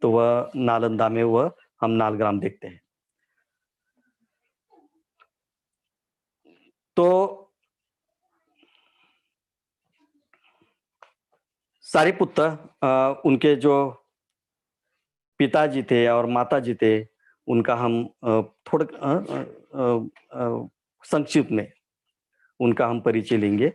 तो वह नालंदा में वह हम नालग्राम देखते हैं। तो सारिपुत्र उनके जो पिताजी थे और माताजी थे, उनका हम थोड़ा संक्षिप्त में उनका हम परिचय लेंगे।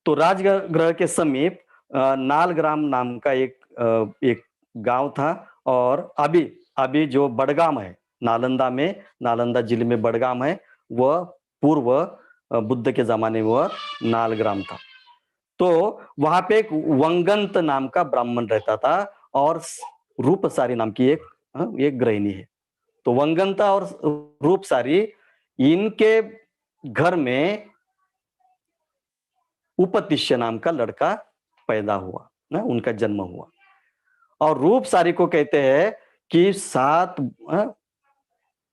तो राजगृह के समीप नालग्राम नाम का एक गांव था, और अभी अभी जो बडगाम है, नालंदा जिले में बडगाम है, वह पूर्व बुद्ध के जमाने में वह नालग्राम था। तो वहां पे एक वंगंत नाम का ब्राह्मण रहता था, और रूपसारी नाम की एक गृहिणी है। तो वंगंता और रूपसारी, इनके घर में उपतिष्य नाम का लड़का पैदा हुआ ना, उनका जन्म हुआ। और रूपसारी को कहते हैं कि 7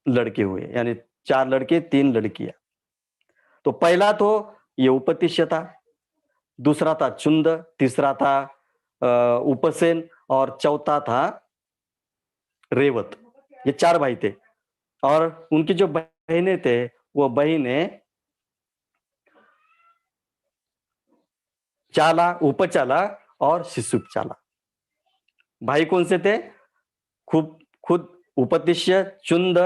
लड़के हुए, यानी 4 लड़के 3 लड़कियां। तो पहला तो ये उपतिष्य था, दूसरा था चुंद, तीसरा था उपसेन, और चौथा था रेवत। ये 4 भाई थे। और उनकी जो बहनें थे, वो बहनें चाला, उपचाला और शिशुपचाला। भाई कौन से थे? खुद खुद उपतिष्य, चुंद,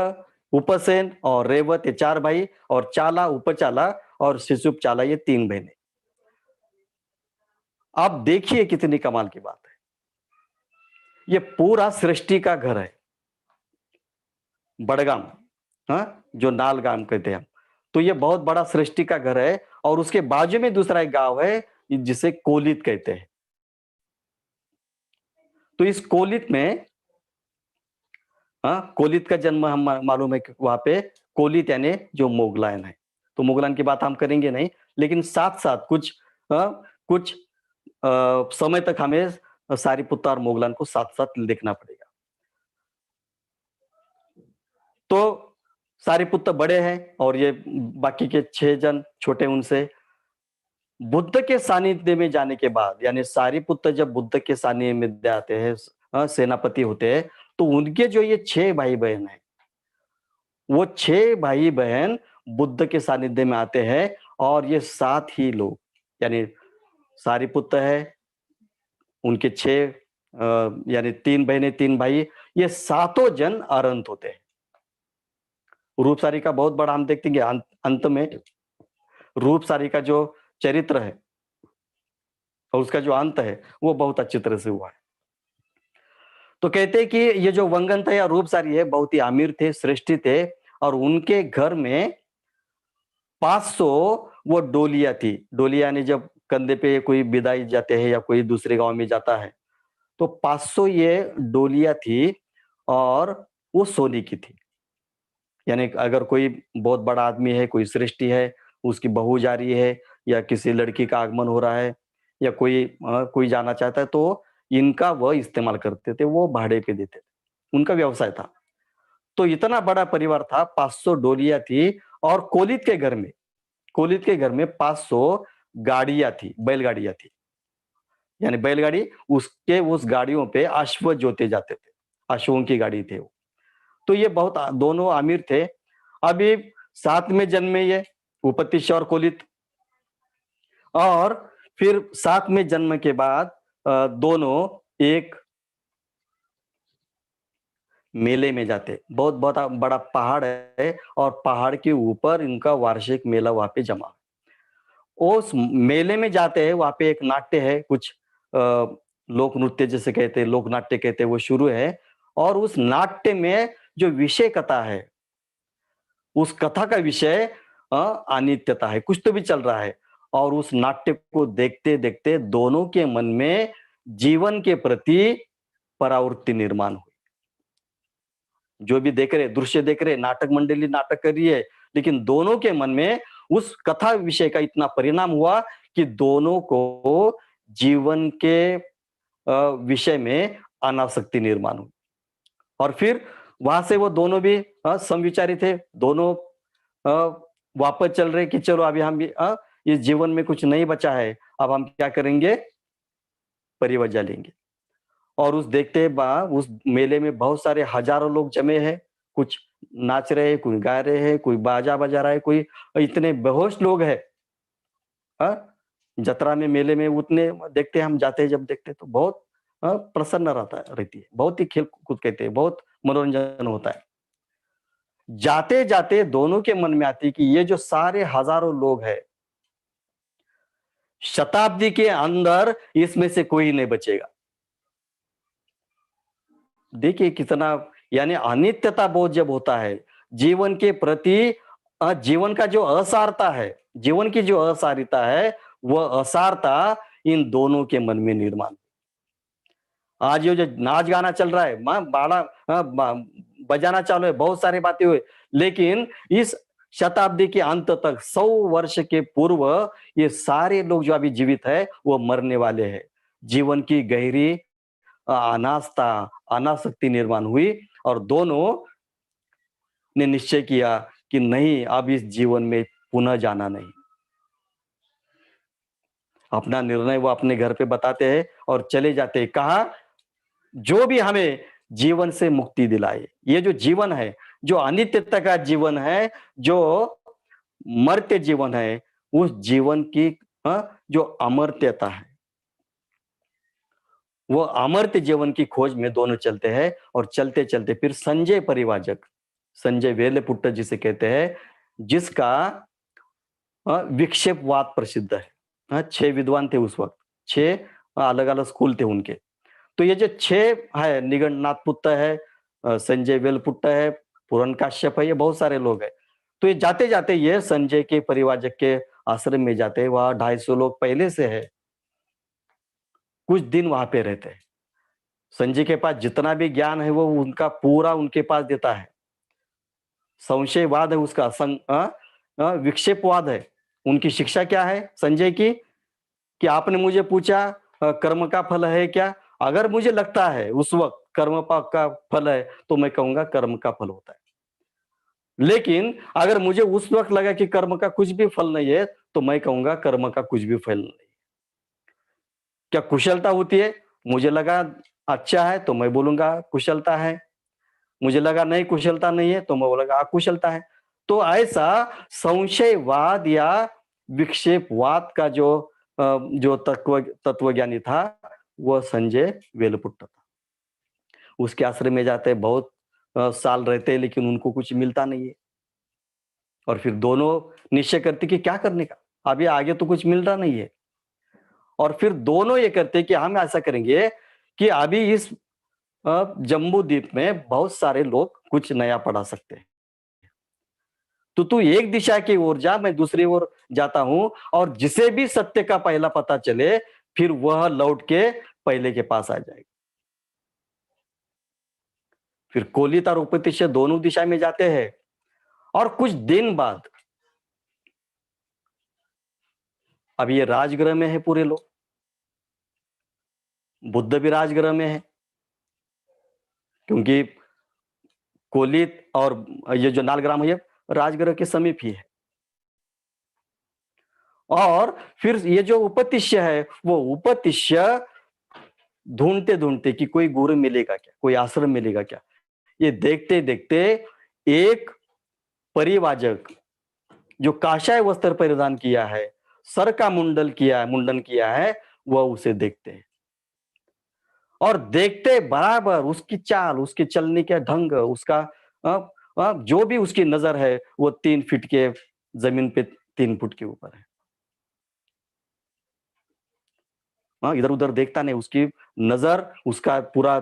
उपसेन और रेवत, ये 4 भाई, और चाला, उपचाला और शिशुपचाला, ये 3 बहनें। अब देखिए कितनी कमाल की बात है। ये पूरा सृष्टि का घर है, बड़गाम, जो नालगाम कहते हैं हम। तो ये बहुत बड़ा सृष्टि का घर है, और उसके बाजू में दूसरा एक गांव है जिसे कोलित कहते हैं। तो इस कोलित में, कोलित का जन्म हम मालूम है कि वहां पे कोलित यानी जो मोगलायन है। तो मोगलायन की बात हम करेंगे नहीं, लेकिन साथ साथ कुछ समय तक हमें सारिपुत्र और मोगलायन को साथ साथ देखना पड़ेगा। तो सारिपुत्र बड़े हैं, और ये बाकी के 6 जन छोटे उनसे। बुद्ध के सानिध्य में जाने के बाद, यानी सारिपुत्र जब बुद्ध के सानिध्य में आते हैं, सेनापति होते हैं, तो उनके जो ये 6 भाई बहन हैं, वो 6 भाई बहन बुद्ध के सानिध्य में आते हैं, और ये 7 ही लोग, यानी सारिपुत्र है, उनके 6 यानी 3 बहनें 3 भाई, ये सातों जन अरहंत होते हैं। रूपसारी का बहुत बड़ा हम देखते हैं अंत में रूपसारी का जो चरित्र है और उसका जो अंत है, वो बहुत अच्छी तरह से हुआ है। तो कहते हैं कि ये जो वंगंत है या रूपसारी है, बहुत ही अमीर थे, श्रेष्ठी थे, और उनके घर में 500 वो डोलियां थी। डोलिया यानी जब कंधे पे कोई विदाई जाते हैं या कोई दूसरे गांव में जाता है, तो 500 ये डोलियां थी, और वो सोने की थी। यानी अगर कोई बहुत बड़ा आदमी है, कोई सृष्टि है, उसकी बहू जा रही है, या किसी लड़की का आगमन हो रहा है, या कोई जाना चाहता है, तो इनका वह इस्तेमाल करते थे, वो भाड़े पे देते थे, उनका व्यवसाय था। तो इतना बड़ा परिवार था, 500 डोलियां थी, और कोलित के घर में 500 गाड़ियां थी, बैलगाड़ियां थी। यानी बैलगाड़ी, उसके उस गाड़ियों पे अश्व जोते जाते थे, अश्वों की गाड़ी थे वो। तो ये बहुत दोनों अमीर थे। अभी साथ में जन्मे ये उपतिष्य और कोलित, और फिर साथ में जन्म के बाद दोनों एक मेले में जाते। बहुत बहुत बड़ा पहाड़ है, और पहाड़ के ऊपर इनका वार्षिक मेला वहां पे जमा। उस मेले में जाते हैं, वहां पे एक नाट्य है, कुछ लोक नृत्य जैसे कहते हैं, लोक नाट्य कहते हैं, वो शुरू है। और उस नाट्य में जो विषय कथा है, उस कथा का विषय अनित्यता है, कुछ तो भी चल रहा है। और उस नाट्य को देखते देखते दोनों के मन में जीवन के प्रति परावृत्ति निर्माण हुई। जो भी देख रहे, दृश्य देख रहे, नाटक मंडली नाटक कर रही है, लेकिन दोनों के मन में उस कथा विषय का इतना परिणाम हुआ कि दोनों को जीवन के विषय में अनासक्ति निर्माण हुई। और फिर वहां से वो दोनों भी समविचारी थे, दोनों वापस चल रहे कि चलो अभी हम भी इस जीवन में कुछ नहीं बचा है, अब हम क्या करेंगे, परिवज्जा लेंगे। और उस देखते उस मेले में बहुत सारे हजारों लोग जमे हैं, कुछ नाच रहे हैं, कोई गा रहे हैं, कोई बाजा बजा रहा है, कोई इतने बेहोश लोग हैं। हाँ? जतरा में, मेले में उतने देखते हैं, हम जाते हैं जब देखते हैं तो बहुत प्रसन्न रहती है, बहुत ही खेल कूद कहते हैं, बहुत मनोरंजन होता है। जाते जाते दोनों के मन में आती है कि ये जो सारे हजारों लोग हैं, शताब्दी के अंदर इसमें से कोई नहीं बचेगा। देखिए कितना, यानी अनित्यता बोध जब होता है जीवन के प्रति, जीवन का जो असारता है, जीवन की जो असारिता है, वह असारता इन दोनों के मन में निर्माण। आज ये जो नाच गाना चल रहा है, माँ बाड़ा बजाना चालू है, बहुत सारी बातें हुई, लेकिन इस शताब्दी के अंत तक 100 वर्ष के पूर्व ये सारे लोग जो अभी जीवित है वो मरने वाले हैं। जीवन की गहरी अनास्था, अनासक्ति निर्माण हुई और दोनों ने निश्चय किया कि नहीं, अब इस जीवन में पुनः जाना नहीं। अपना निर्णय वो अपने घर पे बताते हैं और चले जाते हैं। कहा, जो भी हमें जीवन से मुक्ति दिलाए, ये जो जीवन है, जो अनित्यता का जीवन है, जो मर्त्य जीवन है, उस जीवन की जो अमर्त्यता है, वो अमर्त्य जीवन की खोज में दोनों चलते हैं। और चलते चलते फिर संजय परिवाजक, संजय वेलपुट्ट जिसे कहते हैं, जिसका विक्षेपवाद प्रसिद्ध है। 6 विद्वान थे उस वक्त, 6 अलग अलग स्कूल थे उनके। तो ये जो 6 है, निगंडनाथ पुट्ट है, संजय वेलपुट्ट है, पूरन काश्यप है, ये बहुत सारे लोग हैं। तो ये जाते जाते ये संजय के परिवाजक के आश्रम में जाते हैं। वहां 250 लोग पहले से है, कुछ दिन वहां पे रहते हैं। संजय के पास जितना भी ज्ञान है वो उनका पूरा उनके पास देता है। संशयवाद है उसका, विक्षेपवाद है। उनकी शिक्षा क्या है संजय की, कि आपने मुझे पूछा कर्म का फल है क्या, अगर मुझे लगता है उस वक्त कर्म का फल है तो मैं कहूंगा कर्म का फल होता है। लेकिन अगर मुझे उस वक्त लगा कि कर्म का कुछ भी फल नहीं है तो मैं कहूंगा कर्म का कुछ भी फल नहीं। क्या कुशलता होती है, मुझे लगा अच्छा है तो मैं बोलूंगा कुशलता है, मुझे लगा नहीं कुशलता नहीं है तो मैं बोलूंगा अकुशलता है। तो ऐसा संशयवाद या विक्षेपवाद का जो तत्वज्ञानी था वह संजय वेलपुट्ट था। उसके आश्रम में जाते, बहुत साल रहते हैं, लेकिन उनको कुछ मिलता नहीं है। और फिर दोनों निश्चय करते कि क्या करने का, अभी आगे तो कुछ मिल रहा नहीं है। और फिर दोनों ये करते कि हम ऐसा करेंगे कि अभी इस जम्बू द्वीप में बहुत सारे लोग कुछ नया पढ़ा सकते हैं, तो तू एक दिशा की ओर जा, मैं दूसरी ओर जाता हूं, और जिसे भी सत्य का पहला पता चले फिर वह लौट के पहले के पास आ जाएगा। फिर कोलित और उपतिश्य दोनों दिशा में जाते हैं। और कुछ दिन बाद, अभी ये राजगृह में है पूरे लोग, बुद्ध भी राजगृह में है, क्योंकि कोलित और ये जो नालग्राम है राजगृह के समीप ही है। और फिर ये जो उपतिश्य है, वो उपतिश्य ढूंढते ढूंढते कि कोई गुरु मिलेगा क्या, कोई आश्रम मिलेगा क्या, ये देखते देखते एक परिवाजक जो काशाय वस्त्र परिधान किया है, सर का मुंडन किया है, वह उसे देखते हैं। और देखते बराबर उसकी चाल, उसके चलने का ढंग, उसका जो भी उसकी नजर है वो 3 फीट के जमीन पे 3 फुट के ऊपर है। इधर उधर देखता नहीं, उसकी नजर, उसका पूरा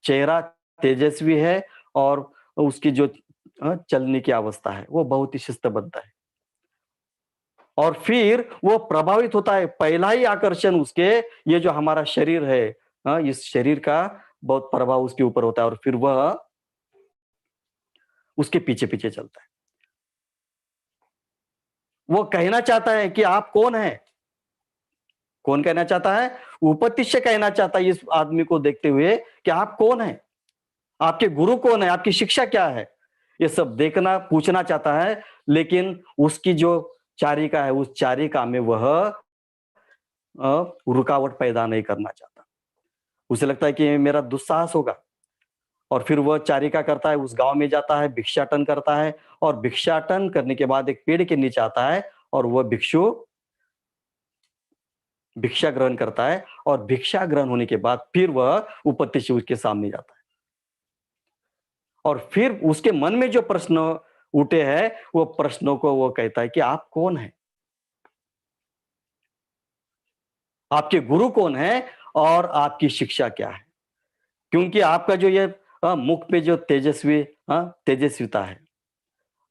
चेहरा तेजस्वी है, और उसकी जो चलने की अवस्था है वो बहुत ही शिस्तबद्ध है। और फिर वो प्रभावित होता है, पहला ही आकर्षण उसके, ये जो हमारा शरीर है, इस शरीर का बहुत प्रभाव उसके ऊपर होता है, और फिर वह उसके पीछे पीछे चलता है। वो कहना चाहता है कि आप कौन है। कौन कहना चाहता है, उपतिश्य कहना चाहता है इस आदमी को देखते हुए कि आप कौन है, आपके गुरु कौन है, आपकी शिक्षा क्या है, ये सब देखना, पूछना चाहता है। लेकिन उसकी जो चारिका है, उस चारिका में वह रुकावट पैदा नहीं करना चाहता। उसे लगता है कि मेरा दुस्साहस होगा, और फिर वह चारिका करता है, उस गांव में जाता है, भिक्षाटन करता है, और भिक्षाटन करने के बाद एक पेड़ के नीचे आता है, और वह भिक्षु भिक्षा ग्रहण करता है, और भिक्षा ग्रहण होने के बाद फिर वह उपदेश के सामने जाता है, और फिर उसके मन में जो प्रश्न उठे हैं, वो प्रश्नों को वो कहता है कि आप कौन हैं, आपके गुरु कौन है, और आपकी शिक्षा क्या है। क्योंकि आपका जो ये मुख पे जो तेजस्विता है,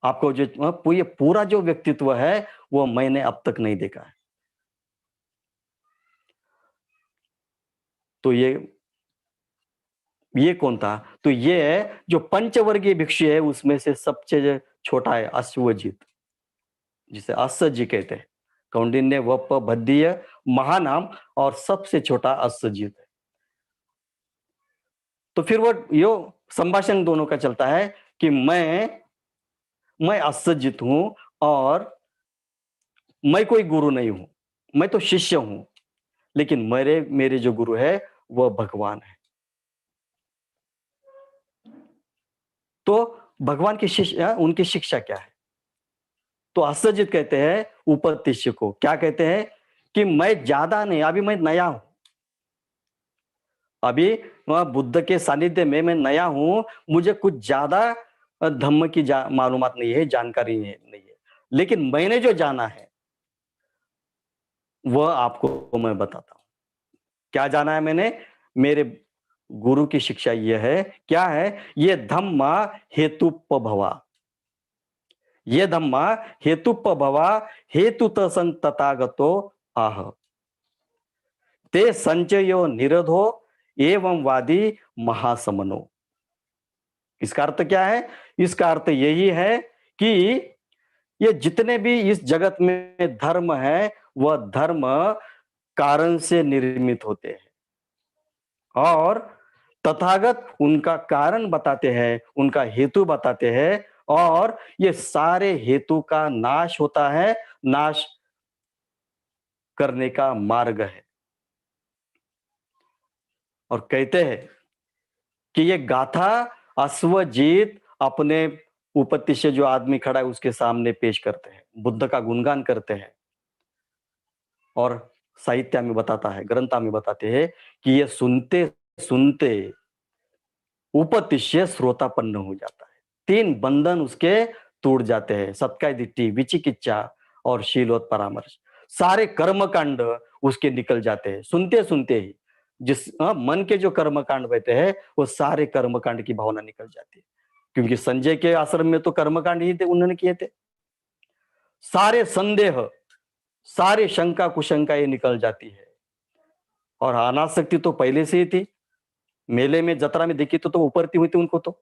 आपको जो ये पूरा जो व्यक्तित्व है, वो मैंने अब तक नहीं देखा है। तो ये कौन था? तो ये जो पंचवर्गीय भिक्षु है, उसमें से सबसे छोटा है अश्वजित, जिसे अश्वजी कहते हैं। कौंडिन्य, वप, भद्दीय, महानाम, और सबसे छोटा अश्वजित है। तो फिर वो यो संभाषण दोनों का चलता है कि मैं अश्वजित हूं, और मैं कोई गुरु नहीं हूं, मैं तो शिष्य हूं, लेकिन मेरे जो गुरु है वह भगवान है। तो भगवान की शिष्य, उनकी शिक्षा क्या है? तो अश्वजित कहते हैं उपतिष्य को, क्या कहते हैं कि मैं ज्यादा नहीं, अभी मैं नया हूं, अभी वह बुद्ध के सानिध्य में मैं नया हूं, मुझे कुछ ज्यादा धम्म की मालूमात नहीं है, जानकारी नहीं है, लेकिन मैंने जो जाना है वह आपको मैं बताता हूं। क्या जाना है मैंने? मेरे गुरु की शिक्षा यह है, क्या है? ये धम्मा हेतुपभवा, ये धम्मा हेतुपभवा, हेतुत सन तथागतो आह, ते संचयो निरोधो एवं वादी महासमनो। इसका अर्थ क्या है? इसका अर्थ यही है कि ये जितने भी इस जगत में धर्म है, वह धर्म कारण से निर्मित होते हैं, और तथागत उनका कारण बताते हैं, उनका हेतु बताते हैं, और ये सारे हेतु का नाश होता है, नाश करने का मार्ग है। और कहते हैं कि ये गाथा अश्वजीत अपने उपति से जो आदमी खड़ा है उसके सामने पेश करते हैं, बुद्ध का गुणगान करते हैं, और साहित्य में बताता है, ग्रंथा में बताते हैं कि ये सुनते सुनते उपतिश्य श्रोतापन्न हो जाता है, 3 बंधन उसके टूट जाते हैं, सत्काय दिट्ठी, विचिकिच्छा और शीलोत परामर्श, सारे कर्मकांड उसके निकल जाते हैं सुनते सुनते ही। मन के जो कर्मकांड बहते हैं, वो सारे कर्मकांड की भावना निकल जाती है, क्योंकि संजय के आश्रम में तो कर्मकांड ही थे, उन्होंने किए थे। सारे संदेह, सारे शंका कुशंका ये निकल जाती है, और अनासक्ति तो पहले से ही थी, मेले में जतरा में देखी तो उपरती हुई थी उनको, तो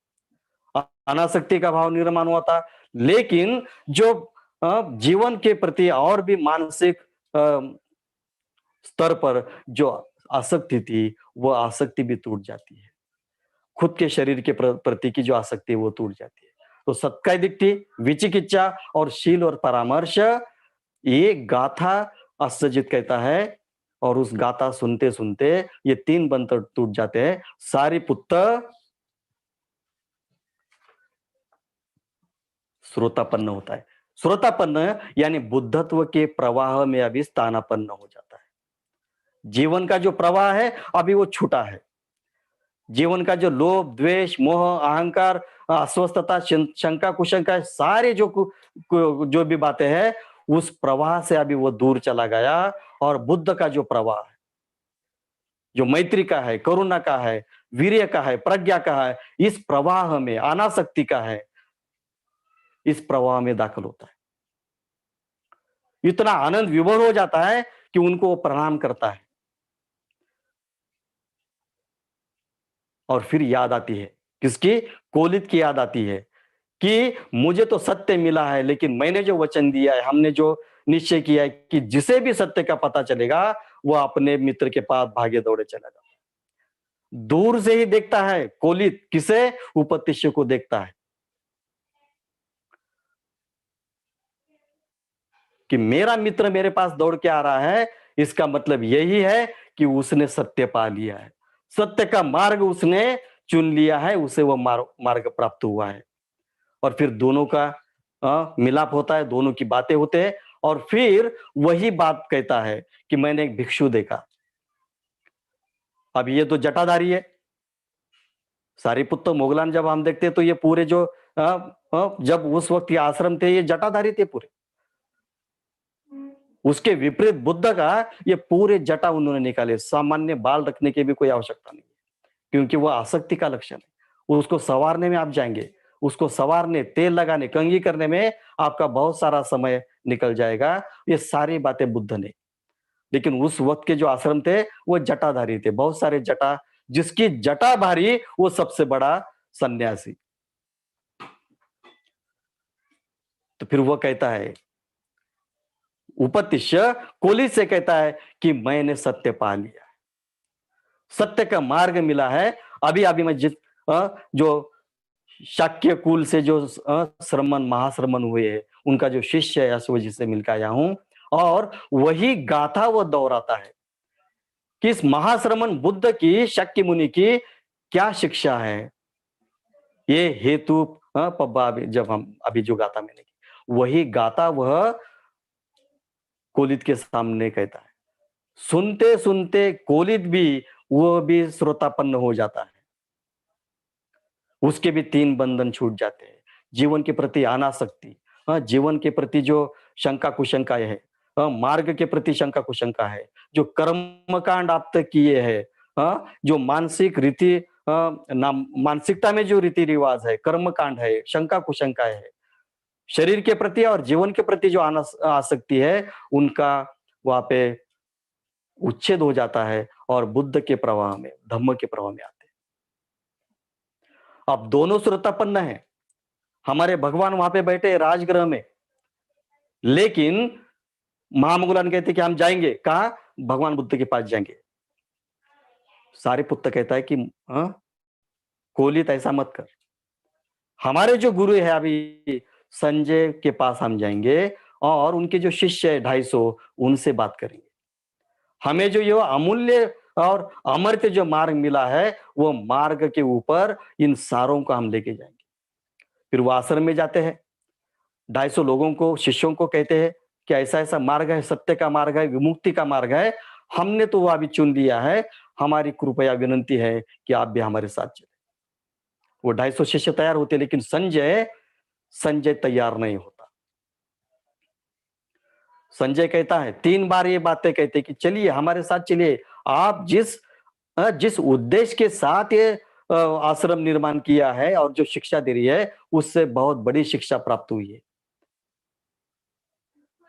अनासक्ति का भाव निर्माण हुआ था। लेकिन जो जीवन के प्रति और भी मानसिक स्तर पर जो आसक्ति थी, वह आसक्ति भी टूट जाती है, खुद के शरीर के प्रति की जो आसक्ति है वो टूट जाती है। तो सत्काय दिट्ठी, विचिकिच्छा और शील और परामर्श, ये गाथा अश्वजित कहता है, और उस गाथा सुनते सुनते ये 3 बंध टूट जाते हैं। सारिपुत्र श्रोतापन्न होता है, श्रोतापन्न यानी बुद्धत्व के प्रवाह में अभी स्थानापन्न हो जाता है। जीवन का जो प्रवाह है अभी वो छूटा है, जीवन का जो लोभ, द्वेष, मोह, अहंकार, अस्वस्थता, शंका कुशंका, सारे जो भी बातें हैं, उस प्रवाह से अभी वो दूर चला गया, और बुद्ध का जो प्रवाह है, जो मैत्री का है, करुणा का है, वीर्य का है, प्रज्ञा का है, इस प्रवाह में, अनासक्ति का है, इस प्रवाह में दाखिल होता है। इतना आनंद विभोर हो जाता है कि उनको वो प्रणाम करता है, और फिर याद आती है, किसकी? कोलित की याद आती है कि मुझे तो सत्य मिला है, लेकिन मैंने जो वचन दिया है, हमने जो निश्चय किया है कि जिसे भी सत्य का पता चलेगा वह अपने मित्र के पास भागे दौड़े चला जाता है। दूर से ही देखता है कोलित, किसे? उपतिश्य को देखता है कि मेरा मित्र मेरे पास दौड़ के आ रहा है, इसका मतलब यही है कि उसने सत्य पा लिया है, सत्य का मार्ग उसने चुन लिया है, उसे वो मार्ग प्राप्त हुआ है। और फिर दोनों का मिलाप होता है, दोनों की बातें होते हैं, और फिर वही बात कहता है कि मैंने एक भिक्षु देखा। अब ये तो जटाधारी है। सारीपुत्र मोगलान जब हम देखते हैं तो ये पूरे जो जब उस वक्त ये आश्रम थे, ये जटाधारी थे पूरे। उसके विपरीत बुद्ध का ये पूरे जटा उन्होंने निकाले, सामान्य बाल रखने की भी कोई आवश्यकता नहीं, क्योंकि वो आसक्ति का लक्षण है। उसको संवारने में आप जाएंगे, उसको संवारने, तेल लगाने, कंघी करने में आपका बहुत सारा समय निकल जाएगा। ये सारी बातें बुद्ध ने, लेकिन उस वक्त के जो आश्रम थे वो जटाधारी थे, बहुत सारे जटा, जिसकी जटा भारी वो सबसे बड़ा सन्यासी। तो फिर वो कहता है, उपतिश्य कोली से कहता है कि मैंने सत्य पा लिया, सत्य का मार्ग मिला है। अभी अभी मैं जो शाक्य कुल से जो श्रमण महाश्रमण हुए हैं, उनका जो शिष्य है अश्वजी से मिलकर आया हूं, और वही गाथा वो दोहराता है कि इस महाश्रमण बुद्ध की, शाक्य मुनि की क्या शिक्षा है। ये हेतु पब्बा, जब हम अभी जो गाथा मैंने की, वही गाथा वह कोलित के सामने कहता है। सुनते सुनते कोलित भी, वो भी श्रोतापन्न हो जाता है। उसके भी 3 बंधन छूट जाते हैं। जीवन के प्रति अनासक्ति, जीवन के प्रति जो शंका कुशंका है, मार्ग के प्रति शंका कुशंका है, जो कर्मकांड आप तक किए हैं, जो मानसिक रीति, मानसिकता में जो रीति रिवाज है, कर्मकांड है, शंका कुशंका है, शरीर के प्रति और जीवन के प्रति जो आसक्ति है, उनका वहां पे उच्छेद हो जाता है और बुद्ध के प्रवाह में, धम्म के प्रवाह में आते हैं। अब दोनों श्रोतापन्न है। हमारे भगवान वहां पे बैठे राजगृह में, लेकिन महामंगलान कहते कि हम जाएंगे कहा, भगवान बुद्ध के पास जाएंगे। सारीपुत्र कहता है कि कोलित ऐसा मत कर, हमारे जो गुरु है अभी संजय के पास हम जाएंगे, और उनके जो शिष्य है 250, उनसे बात करेंगे। हमें जो ये अमूल्य और अमर्त्य जो मार्ग मिला है, वो मार्ग के ऊपर इन सारों को हम लेके जाएंगे। फिर वो आश्रम में जाते हैं, 250 लोगों को, शिष्यों को कहते हैं कि ऐसा ऐसा मार्ग है, सत्य का मार्ग है, विमुक्ति का मार्ग है, हमने तो वो अभी चुन लिया है, हमारी कृपया विनंती है कि आप भी हमारे साथ चले। वो 250 शिष्य तैयार होते, लेकिन संजय तैयार नहीं होता। संजय कहता है, 3 बार ये बातें कहते कि चलिए हमारे साथ चलिए, आप जिस उद्देश्य के साथ ये आश्रम निर्माण किया है और जो शिक्षा दे रही है, उससे बहुत बड़ी शिक्षा प्राप्त हुई है।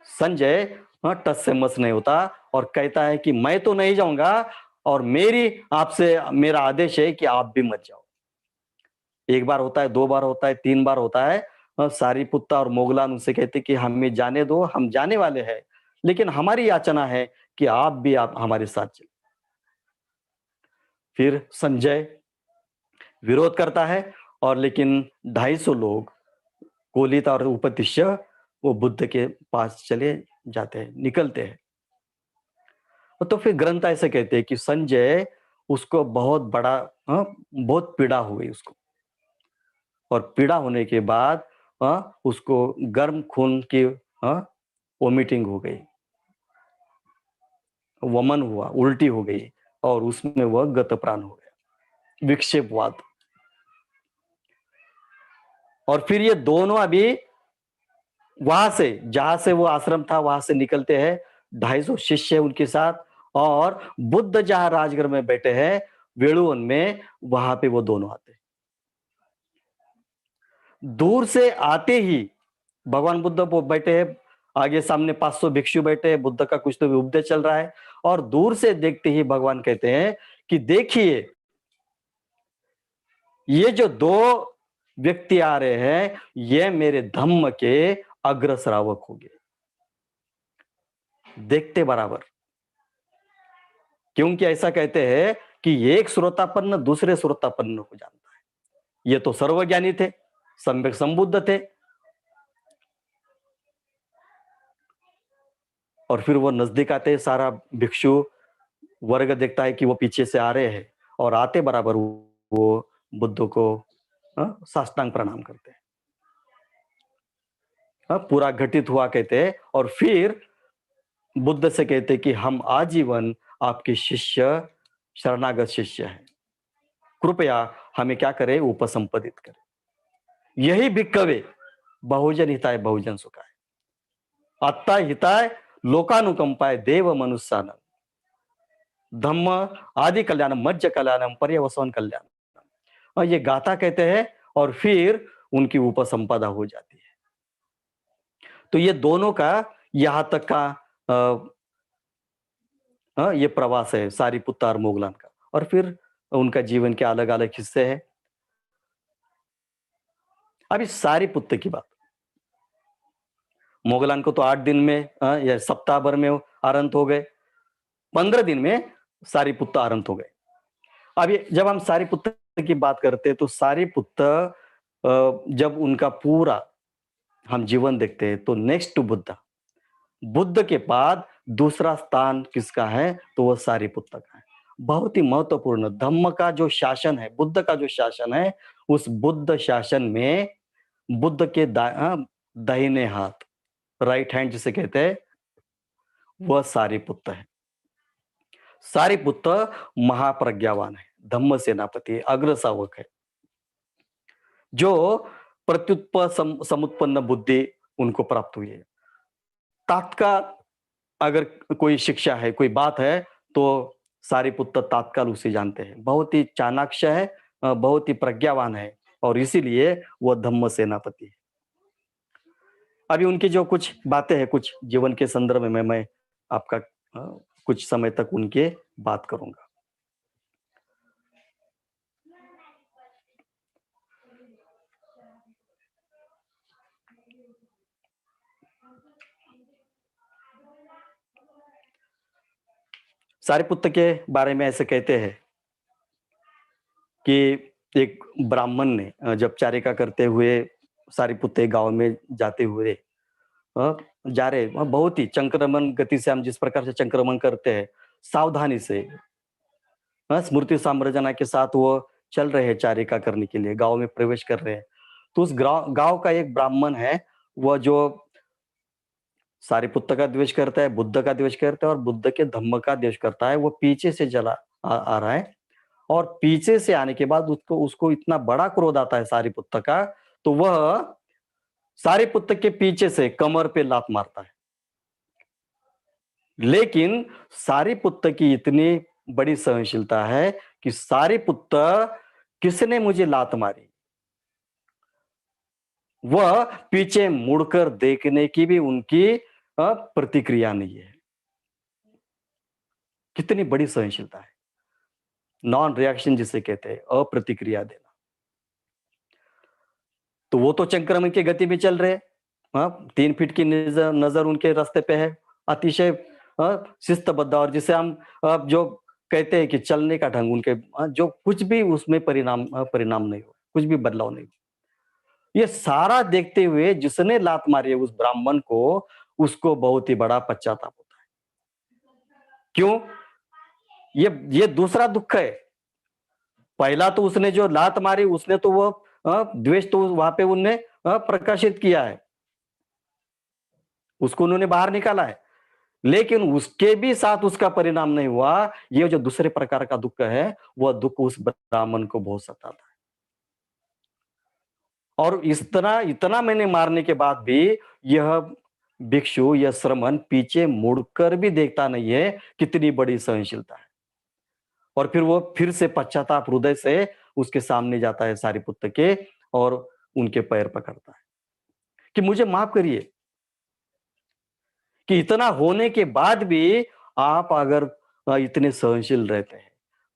संजय टस से मस नहीं होता और कहता है कि मैं तो नहीं जाऊंगा, और मेरा आदेश है कि आप भी मत जाओ। 1 बार होता है, 2 बार होता है, 3 बार होता है। सारीपुत्ता और मोगलान उनसे कहते कि हमें जाने दो, हम जाने वाले हैं, लेकिन हमारी याचना है कि आप हमारे साथ चले। फिर संजय विरोध करता है, और लेकिन 250 लोग, कोलित और उपतिश्य, वो बुद्ध के पास चले जाते हैं, निकलते हैं। तो फिर ग्रंथ ऐसे कहते हैं कि संजय, उसको बहुत बड़ा, बहुत पीड़ा हुई उसको, और पीड़ा होने के बाद उसको गर्म खून की वोमिटिंग हो गई, वमन हुआ, उल्टी हो गई, और उसमें वह गत प्राण हो गया, विक्षेपवाद। और फिर ये दोनों अभी वहां से, जहां से वो आश्रम था, वहां से निकलते हैं, 250 शिष्य उनके साथ, और बुद्ध जहां राजगृह में बैठे हैं वेणुवन में, वहां पे वो दोनों आते हैं। दूर से आते ही भगवान बुद्ध वो बैठे हैं, आगे सामने 500 भिक्षु बैठे हैं, बुद्ध का कुछ तो भी उपदेश चल रहा है, और दूर से देखते ही भगवान कहते हैं कि देखिए, ये जो 2 व्यक्ति आ रहे हैं, ये मेरे धम्म के अग्र श्रावक हो गए, देखते बराबर। क्योंकि ऐसा कहते हैं कि एक श्रोतापन्न दूसरे श्रोतापन्न को जानता है। ये तो सर्वज्ञानी थे, सम्यक संबुद्ध थे। और फिर वो नजदीक आते, सारा भिक्षु वर्ग देखता है कि वो पीछे से आ रहे हैं, और आते बराबर वो बुद्ध को साष्टांग प्रणाम करते हैं, पूरा घटित हुआ कहते हैं, और फिर बुद्ध से कहते हैं कि हम आजीवन आपके शिष्य, शरणागत शिष्य हैं, कृपया हमें क्या करें, उपसंपदित करें। यही भिक्खवे बहुजन हिताय बहुजन सुखाय, अत्ता हिताय लोकानुकंपाय देव मनुष्यानम, धम्म आदि कल्याणम, मज्ज कल्याणम, पर्यवसान कल्याणम। और ये गाथा कहते हैं, और फिर उनकी उपसंपदा हो जाती है। तो ये दोनों का यहां तक का ये प्रवास है सारिपुत्त और मोगलान का, और फिर उनका जीवन के अलग अलग हिस्से हैं। अभी सारिपुत्त की बात, मोगलान को तो 8 दिन में या सप्ताह भर में आरंत हो गए, 15 दिन में सारिपुत्त आरंत हो गए। अभी जब हम सारिपुत्त की बात करते हैं तो सारिपुत्त जब उनका पूरा हम जीवन देखते हैं तो नेक्स्ट टू बुद्ध, बुद्ध के बाद दूसरा स्थान किसका है, तो वह सारिपुत्त का है। बहुत ही महत्वपूर्ण धम्म का जो शासन है, बुद्ध का जो शासन है, उस बुद्ध शासन में बुद्ध के दाहिने हाथ, राइट हैंड जिसे कहते हैं, वह सारिपुत्त है। सारिपुत्त महाप्रज्ञावान है, धम्म सेनापति है, अग्र शावक है, जो समुत्पन्न बुद्धि उनको प्राप्त हुई है। तात्काल अगर कोई शिक्षा है, कोई बात है, तो सारिपुत्त तात्काल उसे जानते हैं। बहुत ही चाणाक्ष है, बहुत ही प्रज्ञावान है, और इसीलिए वह धम्म सेनापति है। अभी उनकी जो कुछ बातें हैं, कुछ जीवन के संदर्भ में मैं आपका कुछ समय तक उनके बात करूंगा। सारिपुत्त के बारे में ऐसे कहते हैं कि एक ब्राह्मण ने जब चारिका करते हुए सारिपुत्त गांव में जाते हुए जा रहे, बहुत ही चंक्रमण गति से, हम जिस प्रकार से चंक्रमण करते हैं सावधानी से, स्मृति साम्राजना के साथ वो चल रहे हैं चारिका करने के लिए, गांव में प्रवेश कर रहे हैं। तो उस गांव का एक ब्राह्मण है, वह जो सारिपुत्त का द्वेष करता है, बुद्ध का द्वेष करता है और बुद्ध के धम्म का द्वेष करता है, वो पीछे से चला आ रहा है, और पीछे से आने के बाद उसको इतना बड़ा क्रोध आता है सारिपुत्त का, तो वह सारिपुत्त के पीछे से कमर पे लात मारता है। लेकिन सारिपुत्त की इतनी बड़ी सहनशीलता है कि सारिपुत्त, किसने मुझे लात मारी, वह पीछे मुड़कर देखने की भी उनकी प्रतिक्रिया नहीं है। कितनी बड़ी सहनशीलता है, नॉन रिएक्शन जिसे कहते हैं, अप्रतिक्रिया देना। तो वो तो चंक्रमण की गति में चल रहे, 3 फीट की नजर उनके रास्ते पे है, अतिशय शिस्तबद्ध, और जिसे हम जो कहते हैं कि चलने का ढंग उनके, जो कुछ भी उसमें परिणाम नहीं हो, कुछ भी बदलाव नहीं हो। ये सारा देखते हुए जिसने लात मारी है उस ब्राह्मण को, उसको बहुत ही बड़ा पश्चाताप होता है। क्यों? ये दूसरा दुख है। पहला तो उसने जो लात मारी, उसने तो वो द्वेष तो वहां पे उनने प्रकाशित किया है, उसको उन्होंने बाहर निकाला है, लेकिन उसके भी साथ उसका परिणाम नहीं हुआ। ये जो दूसरे प्रकार का दुख है, वह दुख उस ब्राह्मण को बहुत सताता है। और इतना मैंने मारने के बाद भी यह भिक्षु, यह श्रमण पीछे मुड़कर भी देखता नहीं है। कितनी बड़ी सहनशीलता है। और फिर वो फिर से पश्चाताप हृदय से उसके सामने जाता है सारिपुत्त के, और उनके पैर पकड़ता है कि मुझे माफ करिए, कि इतना होने के बाद भी आप अगर इतने सहनशील रहते हैं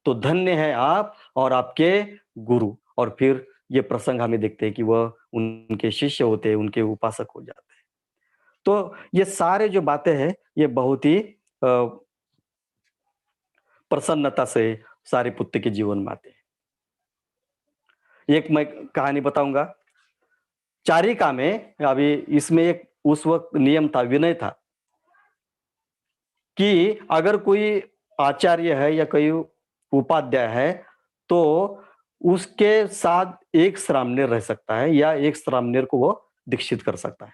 तो धन्य है आप और आपके गुरु। और फिर ये प्रसंग हमें देखते हैं कि वह उनके शिष्य होते हैं, उनके उपासक हो जाते हैं। तो ये सारे जो बातें हैं, ये बहुत ही प्रसन्नता से सारिपुत्त के जीवन में आते हैं। एक मैं कहानी बताऊंगा। चारिका में अभी इसमें एक उस वक्त नियम था, विनय था, कि अगर कोई आचार्य है या कोई उपाध्याय है, तो उसके साथ एक श्रामणेर रह सकता है या एक श्रामणेर को वो दीक्षित कर सकता है।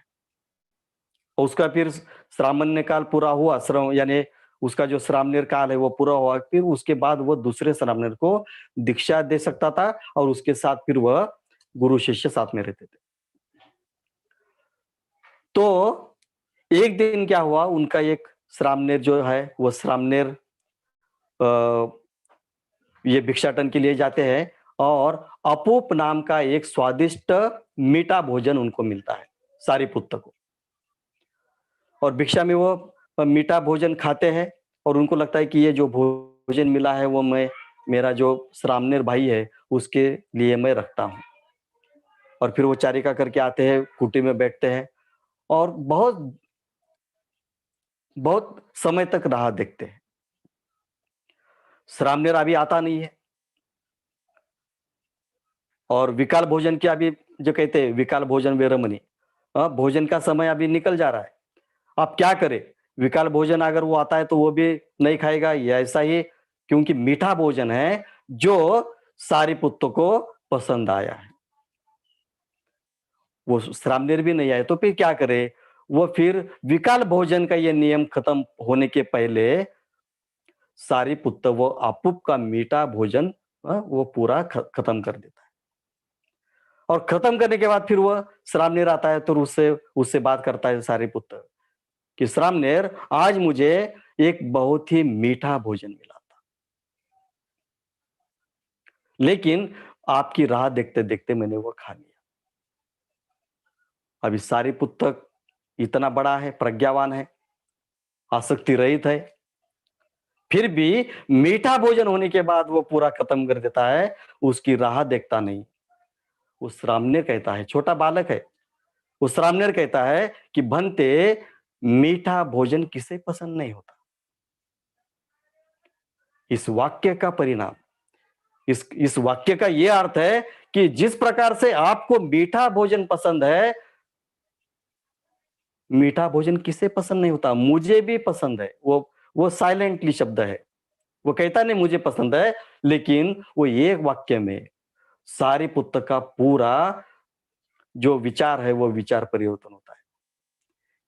और उसका फिर श्रामण्य काल पूरा हुआ, श्रम यानी उसका जो श्रामणेर काल है वो पूरा हुआ, फिर उसके बाद वो दूसरे श्रामणेर को दीक्षा दे सकता था और उसके साथ फिर वह गुरु शिष्य साथ में रहते थे। तो एक दिन क्या हुआ, उनका एक श्रामणेर जो है वो श्रामणेर ये भिक्षाटन के लिए जाते हैं और अपूप नाम का एक स्वादिष्ट मीठा भोजन उनको मिलता है सारिपुत्त को। और भिक्षा में वो मीठा भोजन खाते हैं और उनको लगता है कि ये जो भोजन मिला है वो मैं मेरा जो श्रामणेर भाई है उसके लिए मैं रखता हूँ। और फिर वो चारिका करके आते हैं, कुटी में बैठते हैं और बहुत बहुत समय तक राह देखते हैं। श्रामणेर अभी आता नहीं है और विकाल भोजन की अभी जो कहते हैं विकाल भोजन वेरमणि, भोजन का समय अभी निकल जा रहा है। आप क्या करें? विकाल भोजन अगर वो आता है तो वो भी नहीं खाएगा, या ऐसा ही, क्योंकि मीठा भोजन है जो सारिपुत्त को पसंद आया है। वो श्रामणेर भी नहीं आए तो फिर क्या करे? वो फिर विकाल भोजन का ये नियम खत्म होने के पहले सारिपुत्त वो अपूप का मीठा भोजन वो पूरा खत्म कर देता है। और खत्म करने के बाद फिर वह श्रामणेर आता है तो उससे उससे बात करता है सारिपुत्त कि श्रामणेर, आज मुझे एक बहुत ही मीठा भोजन मिला था, लेकिन आपकी राह देखते देखते मैंने वो खा लिया। अभी सारिपुत्त इतना बड़ा है, प्रज्ञावान है, आसक्ति रहित है, फिर भी मीठा भोजन होने के बाद वो पूरा खत्म कर देता है, उसकी राह देखता नहीं। उस श्रामणेर कहता है, छोटा बालक है, उस श्रामणेर कहता है कि भंते, मीठा भोजन किसे पसंद नहीं होता। इस वाक्य का परिणाम, इस वाक्य का यह अर्थ है कि जिस प्रकार से आपको मीठा भोजन पसंद है, मीठा भोजन किसे पसंद नहीं होता, मुझे भी पसंद है। वो साइलेंटली शब्द है, वो कहता नहीं मुझे पसंद है, लेकिन वो एक वाक्य में सारिपुत्त का पूरा जो विचार है वो विचार परिवर्तन होता है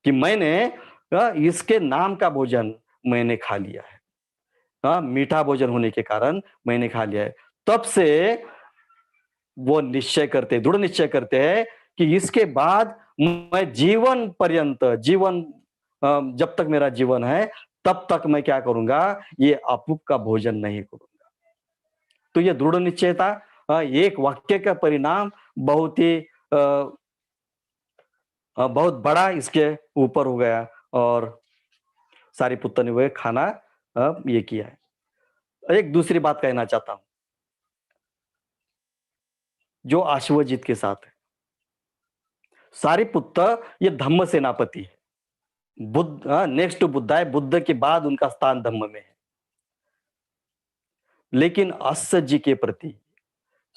कि मैंने इसके नाम का भोजन मैंने खा लिया है, मीठा भोजन होने के कारण मैंने खा लिया है। तब से वो निश्चय करते, दृढ़ निश्चय करते हैं कि इसके बाद मैं जीवन पर्यंत, जब तक मेरा जीवन है तब तक मैं क्या करूंगा, ये अपूप का भोजन नहीं करूंगा। तो ये दृढ़ निश्चय था, एक वाक्य का परिणाम बहुत ही बहुत बड़ा इसके ऊपर हो गया और सारिपुत्त ने वह खाना ये किया है। एक दूसरी बात कहना चाहता हूं, जो अश्वजित के साथ है, सारिपुत्त ये धम्म सेनापति है, बुद्ध नेक्स्ट टू बुद्ध है, बुद्ध के बाद उनका स्थान धम्म में है। लेकिन अस्य जी के प्रति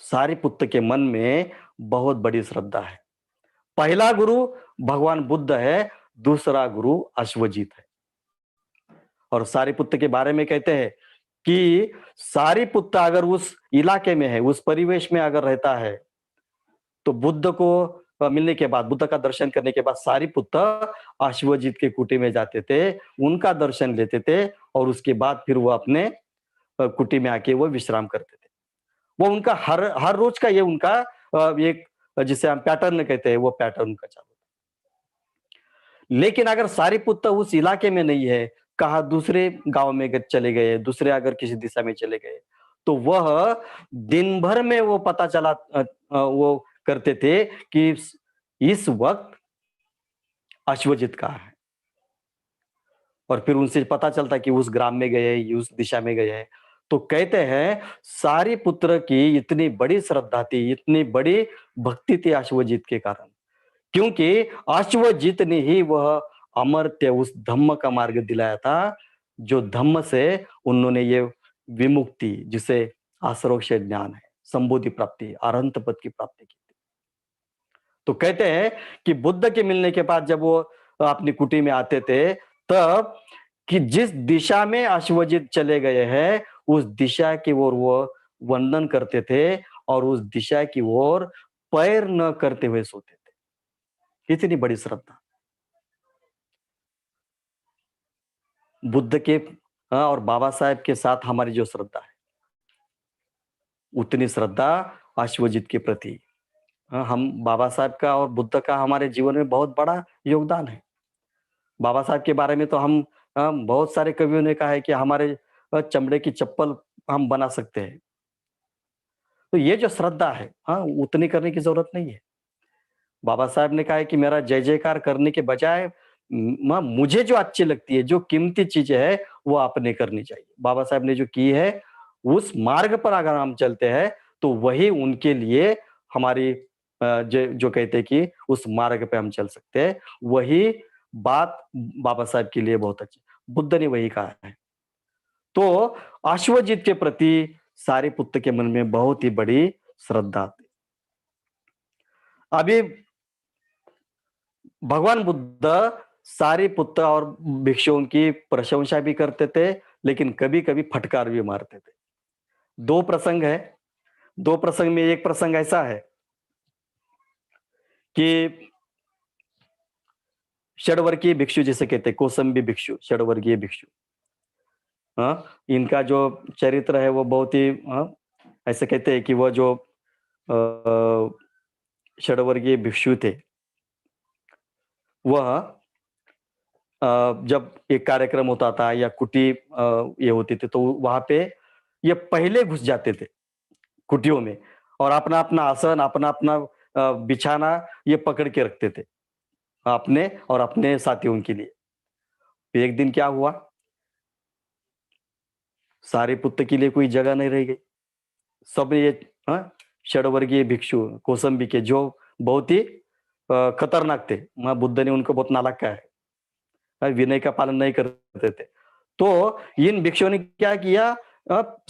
सारिपुत्त के मन में बहुत बड़ी श्रद्धा है। पहला गुरु भगवान बुद्ध है, दूसरा गुरु अश्वजित है। और सारिपुत्त के बारे में कहते हैं कि सारिपुत्त अगर उस इलाके में है, उस परिवेश में अगर रहता है, तो बुद्ध को मिलने के बाद, बुद्ध का दर्शन करने के बाद सारिपुत्त अश्वजित के कुटी में जाते थे, उनका दर्शन लेते थे और उसके बाद फिर वो अपने कुटी में आके वो विश्राम करते थे। वो उनका हर रोज का ये उनका एक, जिसे हम पैटर्न कहते हैं, वो पैटर्न उनका चालू था। लेकिन अगर सारिपुत्त उस इलाके में नहीं है, कहा दूसरे गांव में चले गए, दूसरे अगर किसी दिशा में चले गए, तो वह दिन भर में वो पता चला वो करते थे कि इस वक्त अश्वजित कहाँ है। और फिर उनसे पता चलता कि उस ग्राम में गए, उस दिशा में गए। तो कहते हैं सारिपुत्र की इतनी बड़ी श्रद्धा थी, इतनी बड़ी भक्ति थी अश्वजित के कारण, क्योंकि अश्वजित ने ही वह अमर्त्य उस धम्म का मार्ग दिलाया था, जो धम्म से उन्होंने ये विमुक्ति, जिसे आसरोक्ष ज्ञान है, संबोधि प्राप्ति, अरहंत पद की प्राप्ति की थी। तो कहते हैं कि बुद्ध के मिलने के बाद जब वो अपनी कुटी में आते थे, तब कि जिस दिशा में अश्वजित चले गए हैं, उस दिशा की ओर वो वंदन करते थे और उस दिशा की ओर पैर न करते हुए सोते थे। इतनी बड़ी श्रद्धा बुद्ध के और बाबा साहेब के साथ हमारी जो श्रद्धा है, उतनी श्रद्धा अश्वजीत के प्रति। हम बाबा साहेब का और बुद्ध का हमारे जीवन में बहुत बड़ा योगदान है। बाबा साहब के बारे में तो हम बहुत सारे कवियों ने कहा है कि हमारे चमड़े की चप्पल हम बना सकते हैं। तो ये जो श्रद्धा है, उतनी करने की जरूरत नहीं है। बाबा साहब ने कहा है कि मेरा जय जयकार करने के बजाय मुझे जो अच्छी लगती है, जो कीमती चीजें है, वो आपने करनी चाहिए। बाबा साहब ने जो की है, उस मार्ग पर अगर हम चलते हैं तो वही उनके लिए हमारी जो कहते हैं कि उस मार्ग पे हम चल सकते हैं, वही बात बाबा साहब के लिए बहुत अच्छी। बुद्ध ने वही कहा है। तो अश्वजीत के प्रति सारिपुत्र के मन में बहुत ही बड़ी श्रद्धा थी। अभी भगवान बुद्ध सारिपुत्र और भिक्षुओं की प्रशंसा भी करते थे, लेकिन कभी-कभी फटकार भी मारते थे। 2 प्रसंग है। 2 प्रसंग में एक प्रसंग ऐसा है कि षड्वर्गीय भिक्षु जिसे कहते हैं, कौसंबी भिक्षु, षड्वर्गीय भिक्षु। इनका जो चरित्र है वो बहुत ही ऐसे कहते हैं कि वह जो षड्वर्गीय भिक्षु थे, वह जब एक कार्यक्रम होता था या कुटी ये होती थी, तो वहां पे ये पहले घुस जाते थे कुटियों में और अपना अपना आसन, अपना अपना बिछाना ये पकड़ के रखते थे अपने और अपने साथियों के लिए। तो एक दिन क्या हुआ, सारिपुत्र के लिए कोई जगह नहीं रह गई। सब ये षड्वर्गीय भिक्षु कौसंबी के जो बहुत ही खतरनाक थे, बुद्ध ने उनको बहुत नालायक कहा है, विनय का पालन नहीं करते थे। तो इन भिक्षुओं ने क्या किया,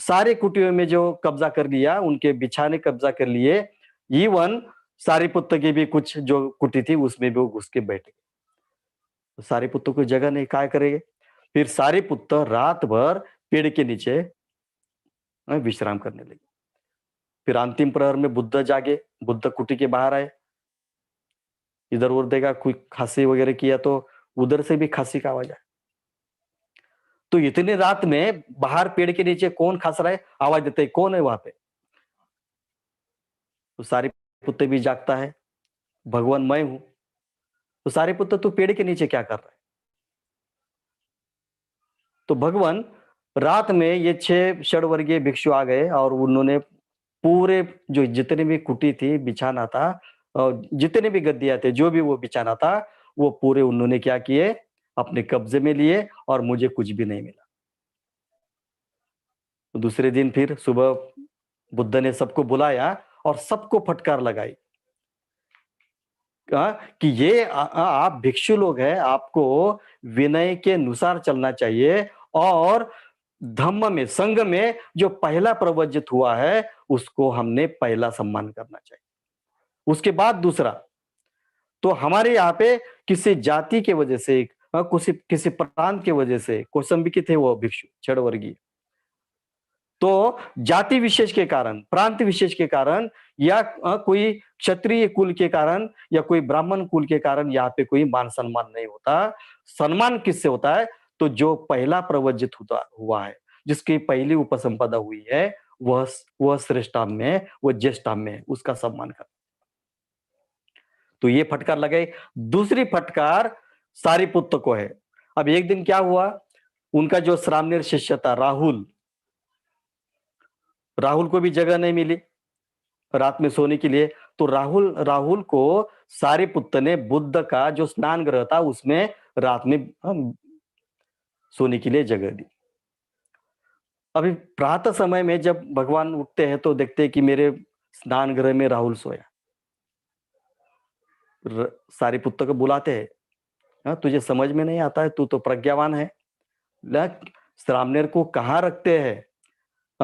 सारे कुटियों में जो कब्जा कर लिया, उनके बिछाने कब्जा कर लिए। इवन सारिपुत्र की भी कुछ जो कुटी थी उसमें भी वो घुस के बैठ गए। तो सारिपुत्र को जगह नहीं, क्या करेंगे। फिर सारिपुत्र रात भर पेड़ के नीचे विश्राम करने लगे। फिर अंतिम प्रहर में बुद्ध जागे, बुद्ध कुटी के बाहर आए, इधर उधर देखा, कोई खांसी वगैरह किया तो उधर से भी खांसी का आवाज आया। तो इतनी रात में बाहर पेड़ के नीचे कौन खांस रहा है, आवाज देते है, कौन है वहां पे। तो सारिपुत्र भी जागता है, भगवान मैं हूं। तो सारिपुत्र तू पेड़ के नीचे क्या कर रहा है। तो भगवान रात में ये 6 षड्वर्गीय भिक्षु आ गए और उन्होंने पूरे जो जितने भी कुटी थी, बिछाना था, जितने भी गद्दियां थे, जो भी वो बिछाना था, वो पूरे उन्होंने क्या किए, अपने कब्जे में लिए और मुझे कुछ भी नहीं मिला। तो दूसरे दिन फिर सुबह बुद्ध ने सबको बुलाया और सबको फटकार लगाई कि ये आप भिक्षु लोग हैं, आपको विनय के अनुसार चलना चाहिए और धम्म में, संघ में जो पहला प्रवचित हुआ है उसको हमने पहला सम्मान करना चाहिए, उसके बाद दूसरा। तो हमारे यहाँ पे किसी जाति के वजह से, किसी प्रांत के वजह से, कौसंबी के थे वो भिक्षु षड्वर्गीय, तो जाति विशेष के कारण, प्रांत विशेष के कारण या कोई क्षत्रिय कुल के कारण या कोई ब्राह्मण कुल के कारण यहाँ पे कोई मान सम्मान नहीं होता। सम्मान किससे होता है, तो जो पहला प्रवचित हुआ है, जिसकी पहली उपसंपदा हुई है, वह श्रेष्ठाम में, वह ज्येष्ठाम में, उसका सम्मान कर। तो ये फटकार लगाई। दूसरी फटकार सारिपुत्र को है। अब एक दिन क्या हुआ, उनका जो श्रामणेर शिष्य था राहुल को भी जगह नहीं मिली रात में सोने के लिए। तो राहुल को सारिपुत्र ने बुद्ध का जो स्नान गृह था उसमें रात में सोने के लिए जगह दी। अभी प्रातः समय में जब भगवान उठते हैं तो देखते हैं कि मेरे स्नान गृह में राहुल सोया। सारिपुत्र को बुलाते हैं, तुझे समझ में नहीं आता है, तू तो प्रज्ञावान है, श्रामणेर को कहाँ रखते हैं,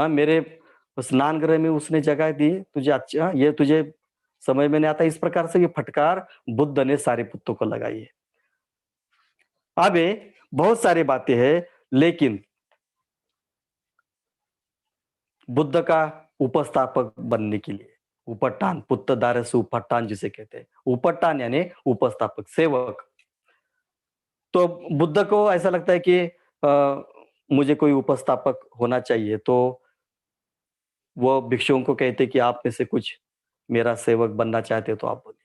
मेरे स्नान गृह में उसने जगह दी, तुझे अच्छा, ये तुझे समझ में नहीं आता। इस प्रकार से ये फटकार बुद्ध ने सारिपुत्र को लगाई है। अब बहुत सारी बातें हैं, लेकिन बुद्ध का उपस्थापक बनने के लिए। उपट्टान, पुत्तदारस उपट्टान जिसे कहते हैं। उपट्टान यानी उपस्थापक, सेवक। तो बुद्ध को ऐसा लगता है कि मुझे कोई उपस्थापक होना चाहिए, तो वो भिक्षुओं को कहते कि आप में से कुछ मेरा सेवक बनना चाहते हो तो आप बोलिए।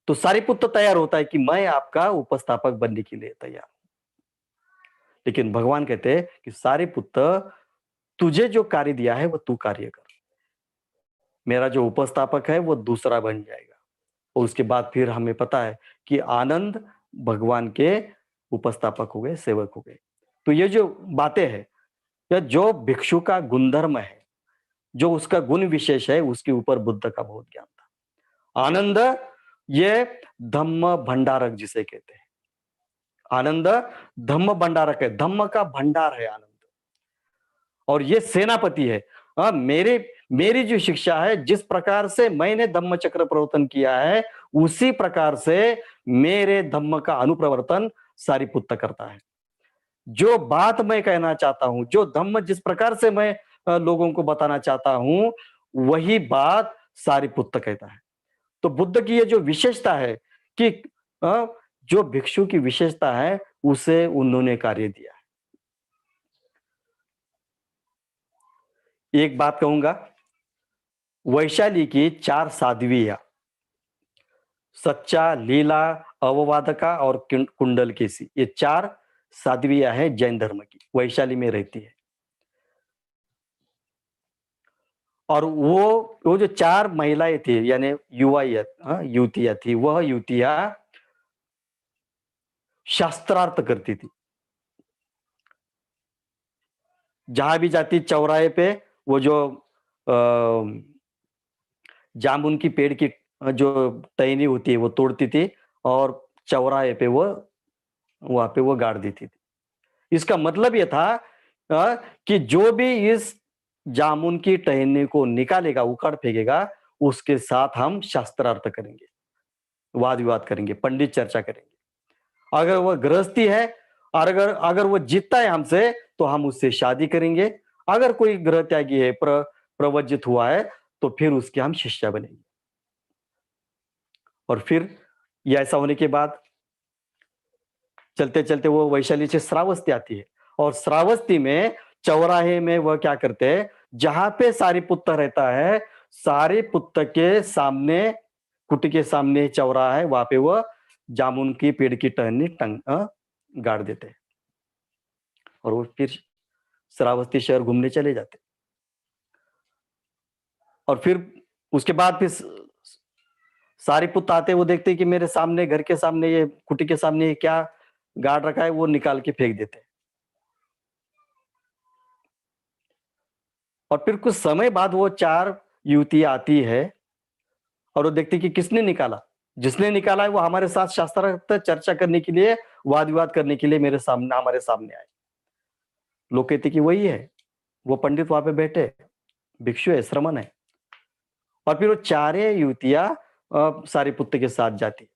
तो सारिपुत्त तैयार होता है कि मैं आपका उपस्थापक बनने के लिए तैयार हूं। लेकिन भगवान कहते हैं कि सारिपुत्त, तुझे जो कार्य दिया है वो तू कार्य कर, मेरा जो उपस्थापक है वो दूसरा बन जाएगा। और उसके बाद फिर हमें पता है कि आनंद भगवान के उपस्थापक हो गए, सेवक हो गए। तो ये जो बातें हैं, या जो भिक्षु का गुणधर्म है, जो उसका गुण विशेष है, उसके ऊपर बुद्ध का बहुत ज्ञान था। आनंद, ये धम्म भंडारक जिसे कहते हैं। आनंद धम्म भंडारक है, धम्म का भंडार है आनंद। और ये सेनापति है। मेरे मेरी जो शिक्षा है, जिस प्रकार से मैंने धम्म चक्र प्रवर्तन किया है, उसी प्रकार से मेरे धम्म का अनुप्रवर्तन सारिपुत्त करता है। जो बात मैं कहना चाहता हूं, जो धम्म जिस प्रकार से मैं लोगों को बताना चाहता हूं, वही बात सारिपुत्त कहता है। तो बुद्ध की ये जो विशेषता है कि जो भिक्षु की विशेषता है, उसे उन्होंने कार्य दिया है। एक बात कहूंगा, वैशाली की 4 साध्वियां, सच्चा, लीला, अववादका और कुंडल केसी, ये 4 साध्वियां हैं जैन धर्म की, वैशाली में रहती है। और वो जो 4 महिलाएं थी, यानी युवतियां थी, वह युवतियां शास्त्रार्थ करती थी। जहां भी जाती, चौराहे पे वो जो जामुन की पेड़ की जो टहनी होती है वो तोड़ती थी, और चौराहे पे वो वहां पे वो गाड़ देती थी। इसका मतलब ये था कि जो भी इस जामुन की टहनी को निकालेगा, उखाड़ फेंकेगा, उसके साथ हम शास्त्रार्थ करेंगे, वाद विवाद करेंगे, पंडित चर्चा करेंगे। अगर वह गृहस्थी है, और अगर अगर वो जीतता है हमसे, तो हम उससे शादी करेंगे। अगर कोई गृह त्यागी है, प्रवज्जित हुआ है, तो फिर उसके हम शिष्य बनेंगे। और फिर ये ऐसा होने के बाद चलते चलते वो वैशाली से श्रावस्ती आती है, और श्रावस्ती में चौराहे में वह क्या करते हैं, जहां पे सारिपुत्त रहता है, सारिपुत्त के सामने, कुटी के सामने चौराहा है, वहां पे वह जामुन की पेड़ की टहनी गाड़ देते हैं, और वो फिर श्रावस्ती शहर घूमने चले जाते। और फिर उसके बाद फिर सारिपुत्त आते, वो देखते कि मेरे सामने, घर के सामने, ये कुटी के सामने ये क्या गाड़ रखा है, वो निकाल के फेंक देते। और फिर कुछ समय बाद वो 4 युवतियां आती है, और वो देखती कि किसने निकाला, जिसने निकाला है वो हमारे साथ शास्त्रार्थ चर्चा करने के लिए, वाद विवाद करने के लिए मेरे सामने, हमारे सामने आए। लोग कहते कि वही है, वो पंडित वहां पे बैठे, भिक्षु है, श्रमण है। और फिर वो 4 युवतियां सारिपुत्त के साथ जाती।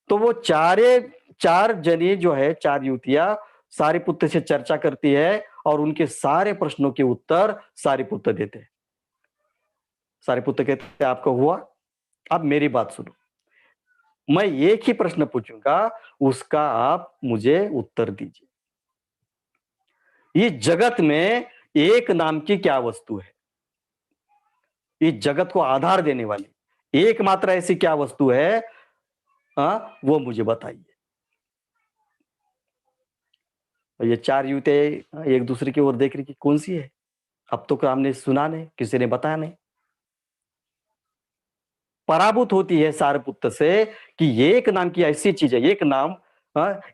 तो वो 4 जनी जो है, 4 युवतियां सारिपुत्त से चर्चा करती है, और उनके सारे प्रश्नों के उत्तर सारिपुत्त देते हैं। सारिपुत्त कहते हैं, आपको हुआ, अब मेरी बात सुनो, मैं एक ही प्रश्न पूछूंगा, उसका आप मुझे उत्तर दीजिए। इस जगत में एक नाम की क्या वस्तु है? इस जगत को आधार देने वाली एकमात्र ऐसी क्या वस्तु है? वो मुझे बताइए। ये 4 युवते एक दूसरे की ओर देख रही कि कौन सी है। अब तो हमने सुना नहीं, किसी ने बताया नहीं। पराभूत होती है सारपुत्र से कि ये एक नाम की ऐसी चीज है, एक नाम,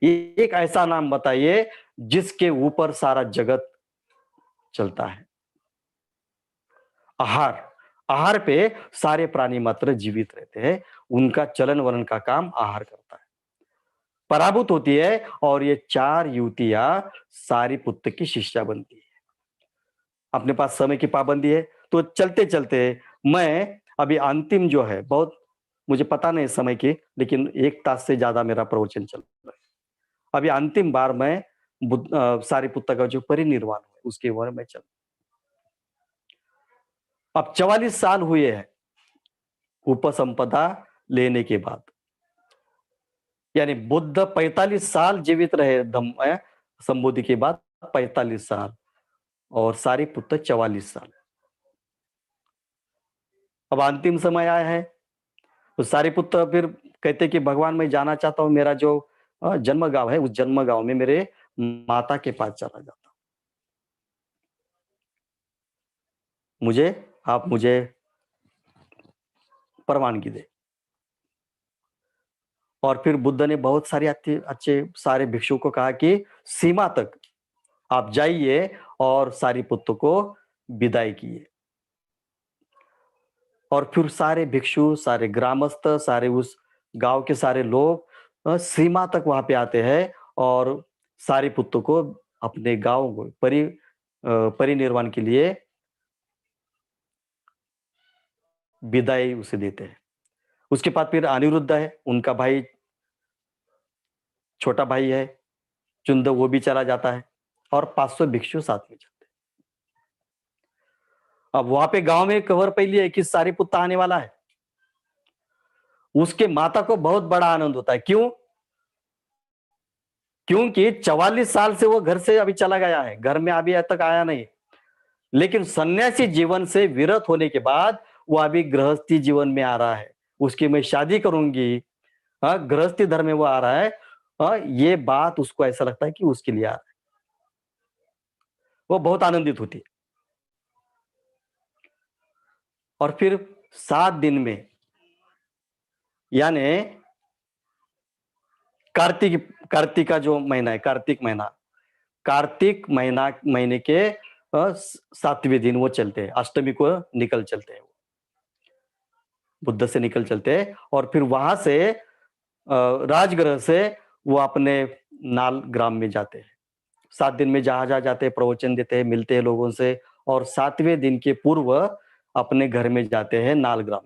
एक ऐसा नाम बताइए जिसके ऊपर सारा जगत चलता है। आहार, आहार पे सारे प्राणी मात्र जीवित रहते हैं, उनका चलन वलन का काम आहार करता है। पराभूत होती है, और ये 4 युवतियां सारिपुत्र की शिष्या बनती है। अपने पास समय की पाबंदी है, तो चलते चलते मैं अभी अंतिम जो है, बहुत मुझे पता नहीं समय की, लेकिन 1 तास से ज्यादा मेरा प्रवचन चल रहा है। अभी अंतिम बार मैं सारिपुत्र का जो परिनिर्वाण है, उसके बारे में चल, अब 44 साल हुए हैं उपसंपदा लेने के बाद, यानी बुद्ध 45 साल जीवित रहे धम्म संबोधि के बाद, 45 साल, और सारिपुत्र 44 साल। अब अंतिम समय आया है, तो सारिपुत्र फिर कहते कि भगवान मैं जाना चाहता हूं, मेरा जो जन्म गांव है उस जन्म गांव में मेरे माता के पास चला जाता हूं, आप मुझे परवानगी दे। और फिर बुद्ध ने बहुत सारे अच्छे अच्छे सारे भिक्षु को कहा कि सीमा तक आप जाइए, और सारिपुत्र को विदाई किए। और फिर सारे भिक्षु, सारे ग्रामस्थ, सारे उस गांव के सारे लोग सीमा तक वहां पे आते हैं, और सारिपुत्र को अपने गांव को परिनिर्वाण के लिए विदाई उसे देते हैं। उसके बाद फिर अनिरुद्ध है, उनका भाई, छोटा भाई है चुंद, वो भी चला जाता है, और 500 भिक्षु साथ में चलते हैं। अब वहां पे गांव में खबर फैली है कि सारिपुत्र आने वाला है। उसके माता को बहुत बड़ा आनंद होता है। क्यों? क्योंकि 44 साल से वो घर से अभी चला गया है, घर में अभी तक आया नहीं, लेकिन सन्यासी जीवन से विरत होने के बाद वो अभी गृहस्थी जीवन में आ रहा है। उसकी मैं शादी करूंगी, गृहस्थी धर्म में वो आ रहा है, ये बात उसको ऐसा लगता है कि उसके लिए आ रहा है, वो बहुत आनंदित होती है। और फिर 7 दिन में, यानी कार्तिक का जो महीना है, कार्तिक महीने के 7वें दिन वो चलते हैं, अष्टमी को निकल चलते हैं, बुद्ध से निकल चलते हैं। और फिर वहां से राजगृह से वो अपने नाल ग्राम में जाते हैं। 7 दिन में जहां जहां जाते हैं, प्रवचन देते हैं, मिलते हैं लोगों से, और 7वें दिन के पूर्व अपने घर में जाते हैं नाल ग्राम।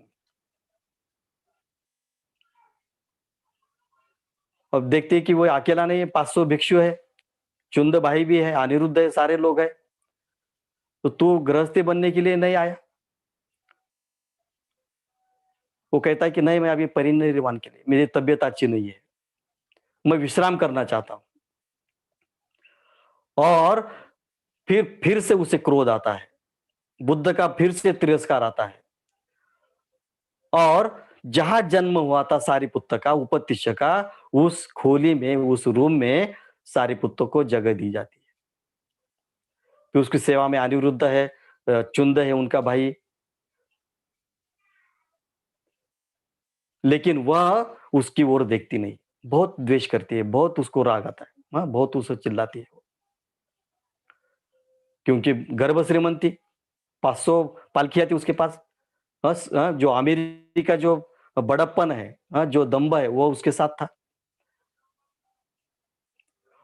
अब देखते हैं कि वो अकेला नहीं है, 500 भिक्षु है, चुंद भाई भी है, अनिरुद्ध है, सारे लोग हैं। तो तू गृहस्थी बनने के लिए नहीं आया? वो कहता है कि नहीं, मैं अभी परिनिर्वाण के लिए, मेरी तबीयत अच्छी नहीं है, मैं विश्राम करना चाहता हूं। और फिर से उसे क्रोध आता है, बुद्ध का फिर से तिरस्कार आता है, और जहां जन्म हुआ था सारिपुत्र का, उपतिष्य का, उस खोली में, उस रूम में सारिपुत्र को जगह दी जाती है। फिर उसकी सेवा में अनिरुद्ध है, चुंद है उनका भाई, लेकिन वह उसकी ओर देखती नहीं, बहुत द्वेष करती है, बहुत उसको राग आता है, बहुत उसे चिल्लाती है, क्योंकि गर्भ श्रीमंती, 500 पालखियां थी उसके पास, जो अमेरिका का जो बड़प्पन है, जो दम्भ है, वो उसके साथ था।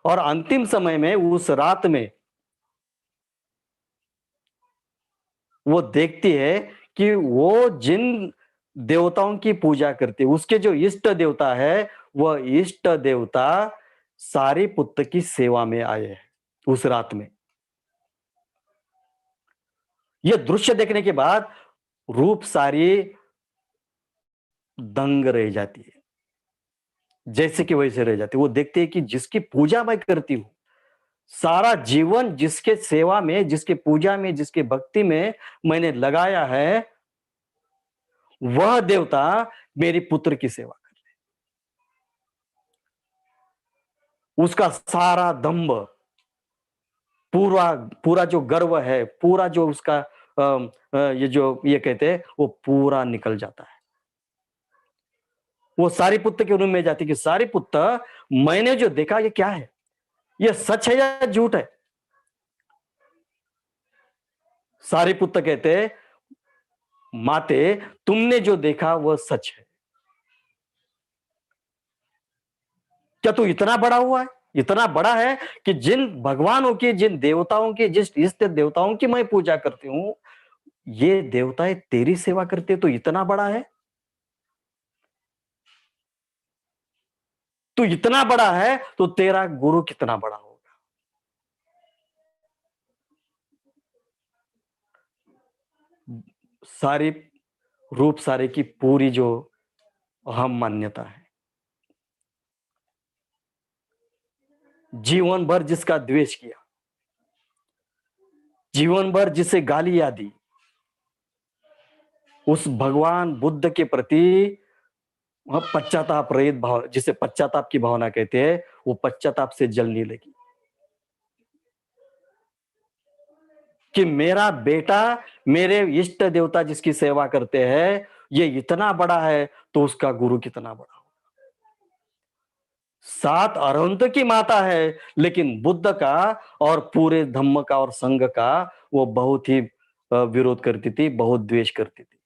और अंतिम समय में, उस रात में, वो देखती है कि वो जिन देवताओं की पूजा करती है, उसके जो इष्ट देवता है, वह इष्ट देवता सारिपुत्र की सेवा में आए हैं उस रात में। यह दृश्य देखने के बाद रूप सारी दंग रह जाती है, जैसे कि वैसे रह जाती है। वो देखते हैं कि जिसकी पूजा मैं करती हूं, सारा जीवन जिसके सेवा में, जिसके पूजा में, जिसके भक्ति में मैंने लगाया है, वह देवता मेरी पुत्र की सेवा कर रहे हैं। उसका सारा दंभ, पूरा पूरा जो गर्व है, पूरा जो उसका ये कहते हैं, वो पूरा निकल जाता है। वो सारिपुत्र के रूम में जाती कि सारिपुत्र, मैंने जो देखा ये क्या है, ये सच है या झूठ है? सारिपुत्र कहते, माते, तुमने जो देखा वह सच है। क्या तू इतना बड़ा हुआ है, इतना बड़ा है कि जिन भगवानों की, जिन देवताओं की, जिस इष्ट देवताओं की मैं पूजा करती हूं, ये देवताएं तेरी सेवा करते, तो इतना बड़ा है? तू इतना बड़ा है तो तेरा गुरु कितना बड़ा होगा? सारी रूप सारे की पूरी जो अहम मान्यता है, जीवन भर जिसका द्वेष किया, जीवन भर जिसे गालियां दी, उस भगवान बुद्ध के प्रति वह पश्चाताप रहित भाव, जिसे पश्चाताप की भावना कहते हैं, वो पश्चाताप से जलने लगी कि मेरा बेटा, मेरे इष्ट देवता जिसकी सेवा करते हैं, ये इतना बड़ा है तो उसका गुरु कितना बड़ा हो। 7 अरहंत की माता है, लेकिन बुद्ध का और पूरे धम्म का और संघ का वो बहुत ही विरोध करती थी, बहुत द्वेष करती थी।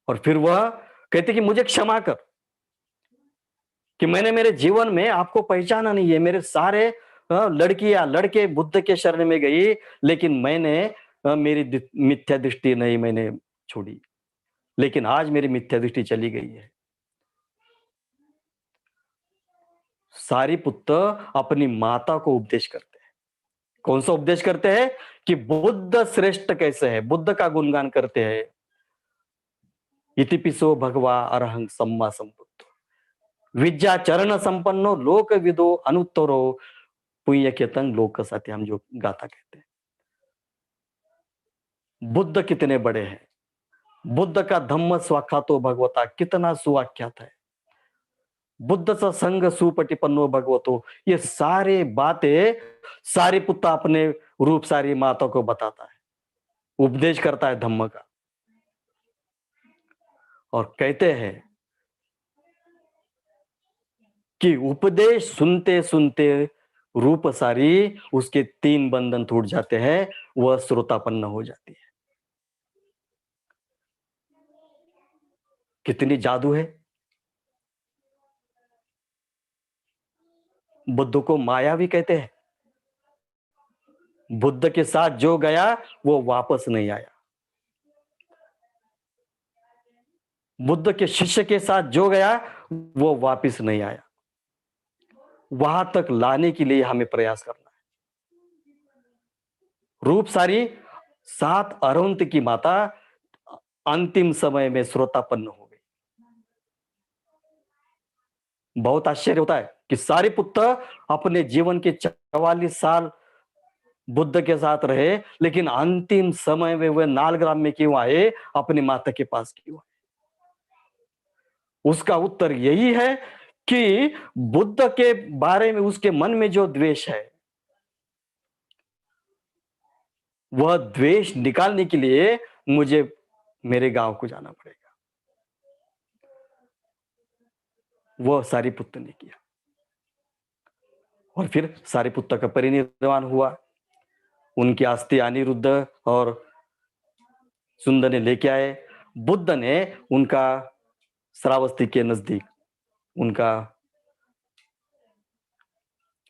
और फिर वह कहती कि मुझे क्षमा कर कि मैंने मेरे जीवन में आपको पहचाना नहीं है। मेरे सारे लड़कियां लड़के बुद्ध के शरण में गई, लेकिन मैंने मेरी मिथ्या दृष्टि नहीं मैंने छोड़ी, लेकिन आज मेरी मिथ्या दृष्टि चली गई है। सारीपुत्र अपनी माता को उपदेश करते हैं। कौन सा उपदेश करते हैं? कि बुद्ध श्रेष्ठ कैसे है, बुद्ध का गुणगान करते हैं। इतिपिसो भगवा अरहं सम्मा संबुद्धो विद्या चरण संपन्नो लोक विदो अनुत्तरो पुण्य केतन लोक सत्य, हम जो गाथा कहते हैं। बुद्ध कितने बड़े हैं, बुद्ध का धम्म स्वाख्यातो भगवता कितना सुआख्यात है, बुद्ध सा संग सुपटिपन्नो भगवतो, ये सारे बातें सारीपुत्र अपने रूप सारी माता को बताता है, उपदेश करता है धम्म का। और कहते हैं कि उपदेश सुनते सुनते रूप सारी उसके 3 बंधन टूट जाते हैं, वह श्रोतापन्न हो जाती है। कितनी जादू है। बुद्ध को माया भी कहते हैं। बुद्ध के साथ जो गया वो वापस नहीं आया। बुद्ध के शिष्य के साथ जो गया वो वापस नहीं आया। वहां तक लाने के लिए हमें प्रयास करना है। रूप सारी 7 अरहंत की माता अंतिम समय में श्रोतापन्न हो गई। बहुत आश्चर्य होता है कि सारीपुत्र अपने जीवन के 44 साल बुद्ध के साथ रहे, लेकिन अंतिम समय में वह नालग्राम में क्यों आए, अपनी माता के पास क्यों आए? उसका उत्तर यही है कि बुद्ध के बारे में उसके मन में जो द्वेष है, वह द्वेष निकालने के लिए मुझे मेरे गांव को जाना पड़ेगा। वह सारीपुत्र ने किया और फिर सारीपुत्र का परिनिर्वाण हुआ। उनकी अस्थि अनिरुद्ध और सुंदर ने लेके आए। बुद्ध ने उनका श्रावस्ती के नजदीक उनका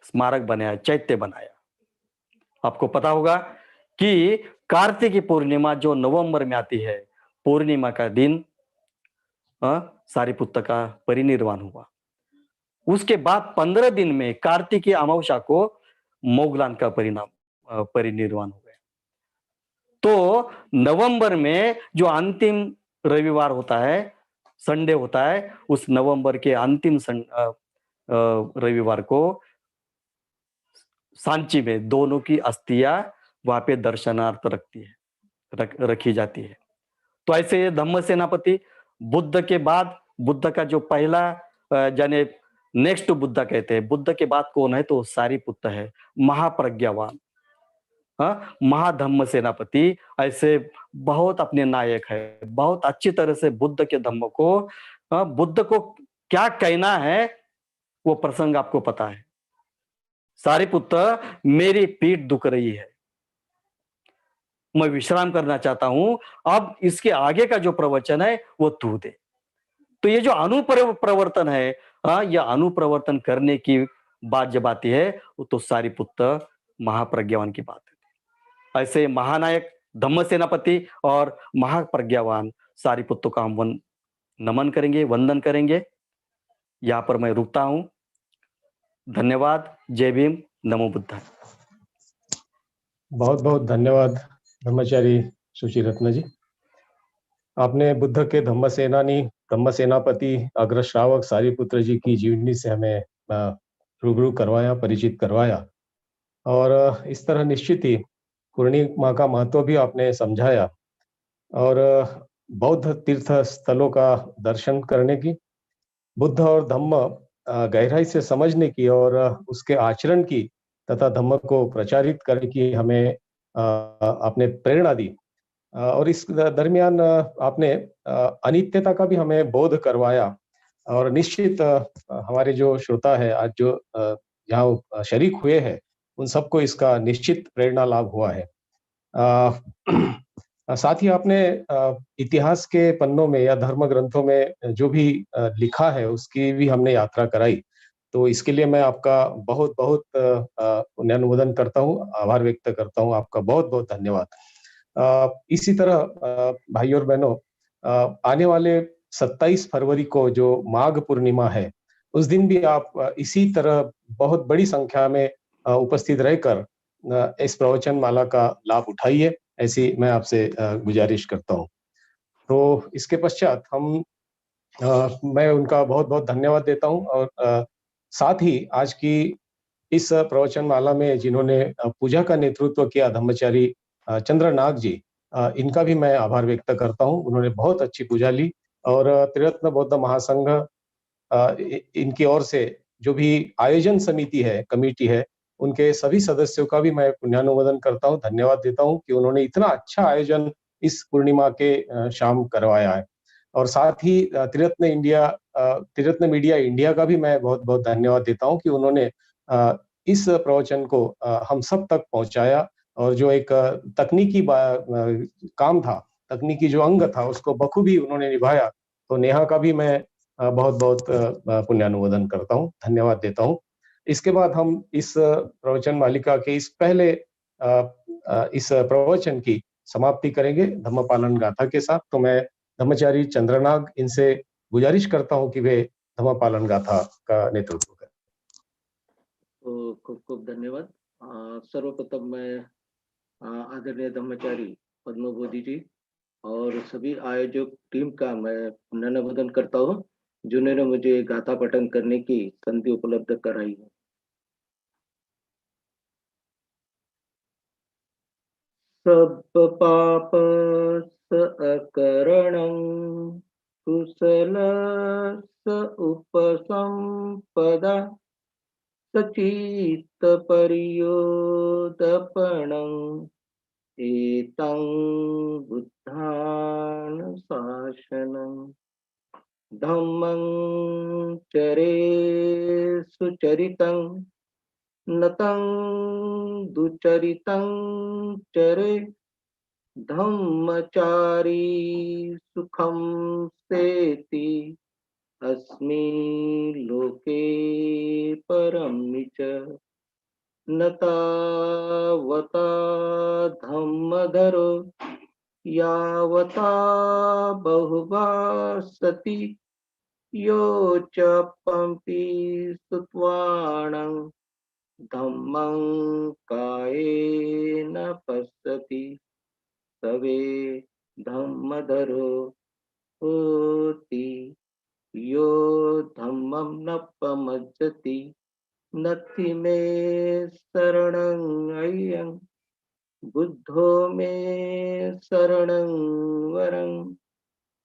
स्मारक बनाया, चैत्य बनाया। आपको पता होगा कि कार्तिक की पूर्णिमा जो नवंबर में आती है, पूर्णिमा का दिन सारीपुत्र का परिनिर्वाण हुआ। उसके बाद 15 दिन में कार्तिकी अमावस्या को मोगलान का परिनिर्वाण हो गया। तो नवंबर में जो अंतिम रविवार होता है, संडे होता है, उस नवंबर के अंतिम रविवार को सांची में दोनों की अस्थियां वहां पे दर्शनार्थ रखी जाती है। तो ऐसे धम्म सेनापति बुद्ध के बाद, बुद्ध का जो पहला जाने नेक्स्ट बुद्ध कहते हैं, बुद्ध के बाद कौन है तो सारीपुत्र है, महाप्रज्ञावान, महाधम्म सेनापति। ऐसे बहुत अपने नायक है, बहुत अच्छी तरह से बुद्ध के धम्म को, बुद्ध को क्या कहना है वो प्रसंग आपको पता है। सारीपुत्र, मेरी पीठ दुख रही है, मैं विश्राम करना चाहता हूं, अब इसके आगे का जो प्रवचन है वो तू दे। तो ये जो अनुप्रवर्तन है, यह अनुप्रवर्तन करने की बात जब आती है वो तो सारीपुत्र महाप्रज्ञावान की बात है। ऐसे महानायक धम्म सेनापति और महाप्रज्ञावान सारीपुत्र का हम नमन करेंगे, वंदन करेंगे। यहां पर मैं रुकता हूं। धन्यवाद। जय भीम, नमो बुद्धाय। बहुत बहुत धन्यवाद ब्रह्मचारी सुचि रत्न जी, आपने बुद्ध के धम्म सेनानी, धम्म सेनापति अग्रश्रावक सारिपुत्र जी की जीवनी से हमें रूबरू करवाया, परिचित करवाया। और इस तरह निश्चित ही पूर्णिमा का महत्व भी आपने समझाया। और बौद्ध तीर्थ स्थलों का दर्शन करने की, बुद्ध और धम्म गहराई से समझने की और उसके आचरण की तथा धम्म को प्रचारित करने की हमें आपने प्रेरणा दी। और इस दरमियान आपने अनित्यता का भी हमें बोध करवाया। और निश्चित हमारे जो श्रोता है आज जो यहाँ शरीक हुए हैं, उन सबको इसका निश्चित प्रेरणा लाभ हुआ है। अ, साथ ही आपने इतिहास के पन्नों में या धर्म ग्रंथों में जो भी लिखा है उसकी भी हमने यात्रा कराई। तो इसके लिए मैं आपका बहुत-बहुत पुण्यानुमोदन करता हूँ, आभार व्यक्त करता हूँ। आपका बहुत-बहुत धन्यवाद। इसी तरह भाइयों और बहनों, आने वाले 27 फरवरी को जो माघ पूर्णिमा है, उस दिन भी आप इसी तरह बहुत बड़ी संख्या में उपस्थित रहकर इस प्रवचन माला का लाभ उठाइए, ऐसी मैं आपसे गुजारिश करता हूँ। तो इसके पश्चात मैं उनका बहुत-बहुत धन्यवाद देता हूँ। और साथ ही आज की इस प्रवचन माला में जिन्होंने पूजा का नेतृत्व किया, धम्मचारी चंद्रनाग जी, इनका भी मैं आभार व्यक्त करता हूँ। उन्होंने बहुत अच्छी पूजा ली। और त्रिरत्न बौद्ध महासंघ इनकी ओर से जो भी आयोजन समिति है, कमेटी है, उनके सभी सदस्यों का भी मैं पुण्यानुमोदन करता हूँ, धन्यवाद देता हूँ कि उन्होंने इतना अच्छा आयोजन इस पूर्णिमा के शाम करवाया है। और साथ ही त्रिरत्न मीडिया इंडिया का भी मैं बहुत-बहुत धन्यवाद देता हूँ कि उन्होंने इस प्रवचन को हम सब तक पहुँचाया। और जो एक तकनीकी काम था, तकनीकी जो अंग था, उसको बखूबी उन्होंने निभाया। तो नेहा का भी मैं बहुत-बहुत पुण्यानुमोदन करता हूँ, धन्यवाद देता हूँ। इसके बाद हम इस प्रवचन मालिका के इस प्रवचन की समाप्ति करेंगे धम्मपालन गाथा के साथ। तो मैं धम्मचारी चंद्रनाग इनसे गुजारिश करता हूँ कि वे धम्मपालन गाथा का नेतृत्व करें। तो खूब-खूब धन्यवाद। सर्वप्रथम मैं आदरणीय धम्मचारी पद्मबोधि जी और सभी आयोजक टीम का मैं पुनर्नवंदन करता हूँ, जिन्होंने मुझे गाथा पठन करने की संधि उपलब्ध कराई है। सब पाप अकरणं कुशलस्य उपसंपदा सचित्तपर्योदपणम् एतं बुद्धानुशासनं धम्मं चरे सुचरितं नतं दुचरितं चरे धम्मचारी सुखं सेति अस्मि लोके परं च न तावता धम्मधरो यावता बहुवा सति यो च पंपि सुत्वाणं धम्मं कायेन पश्यति सवे धम्मधरो होति यो धम्मं न पमज्जति नत्थि मे शरणं अय्यं बुद्धो मे शरणं वरं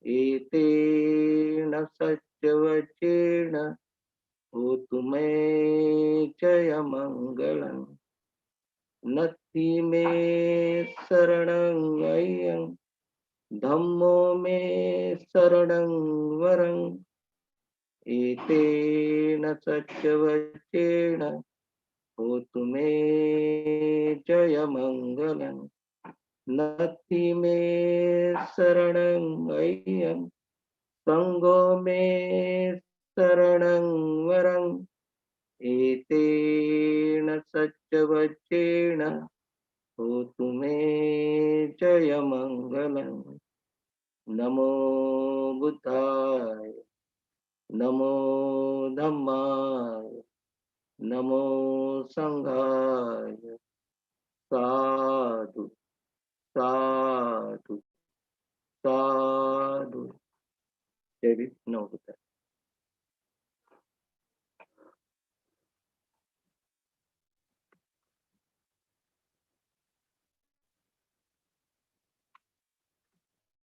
एतेन सत्यवचेन होतु मे जयमङ्गलम् नत्थि मे शरणं अय्यं धम्मो मे शरणं वरं एतेन सत्यवचेन होतु मे जयमङ्गलम् नत्थि मे शरणं अय्यं संगो मे शरणं वरं एतेन सत्यवचेन होतु मे जयमङ्गलम् नमो बुद्धाय नमो धम्माय नमो संघाय साधु साधु साधु। जय भीम, नमो बुद्धाय।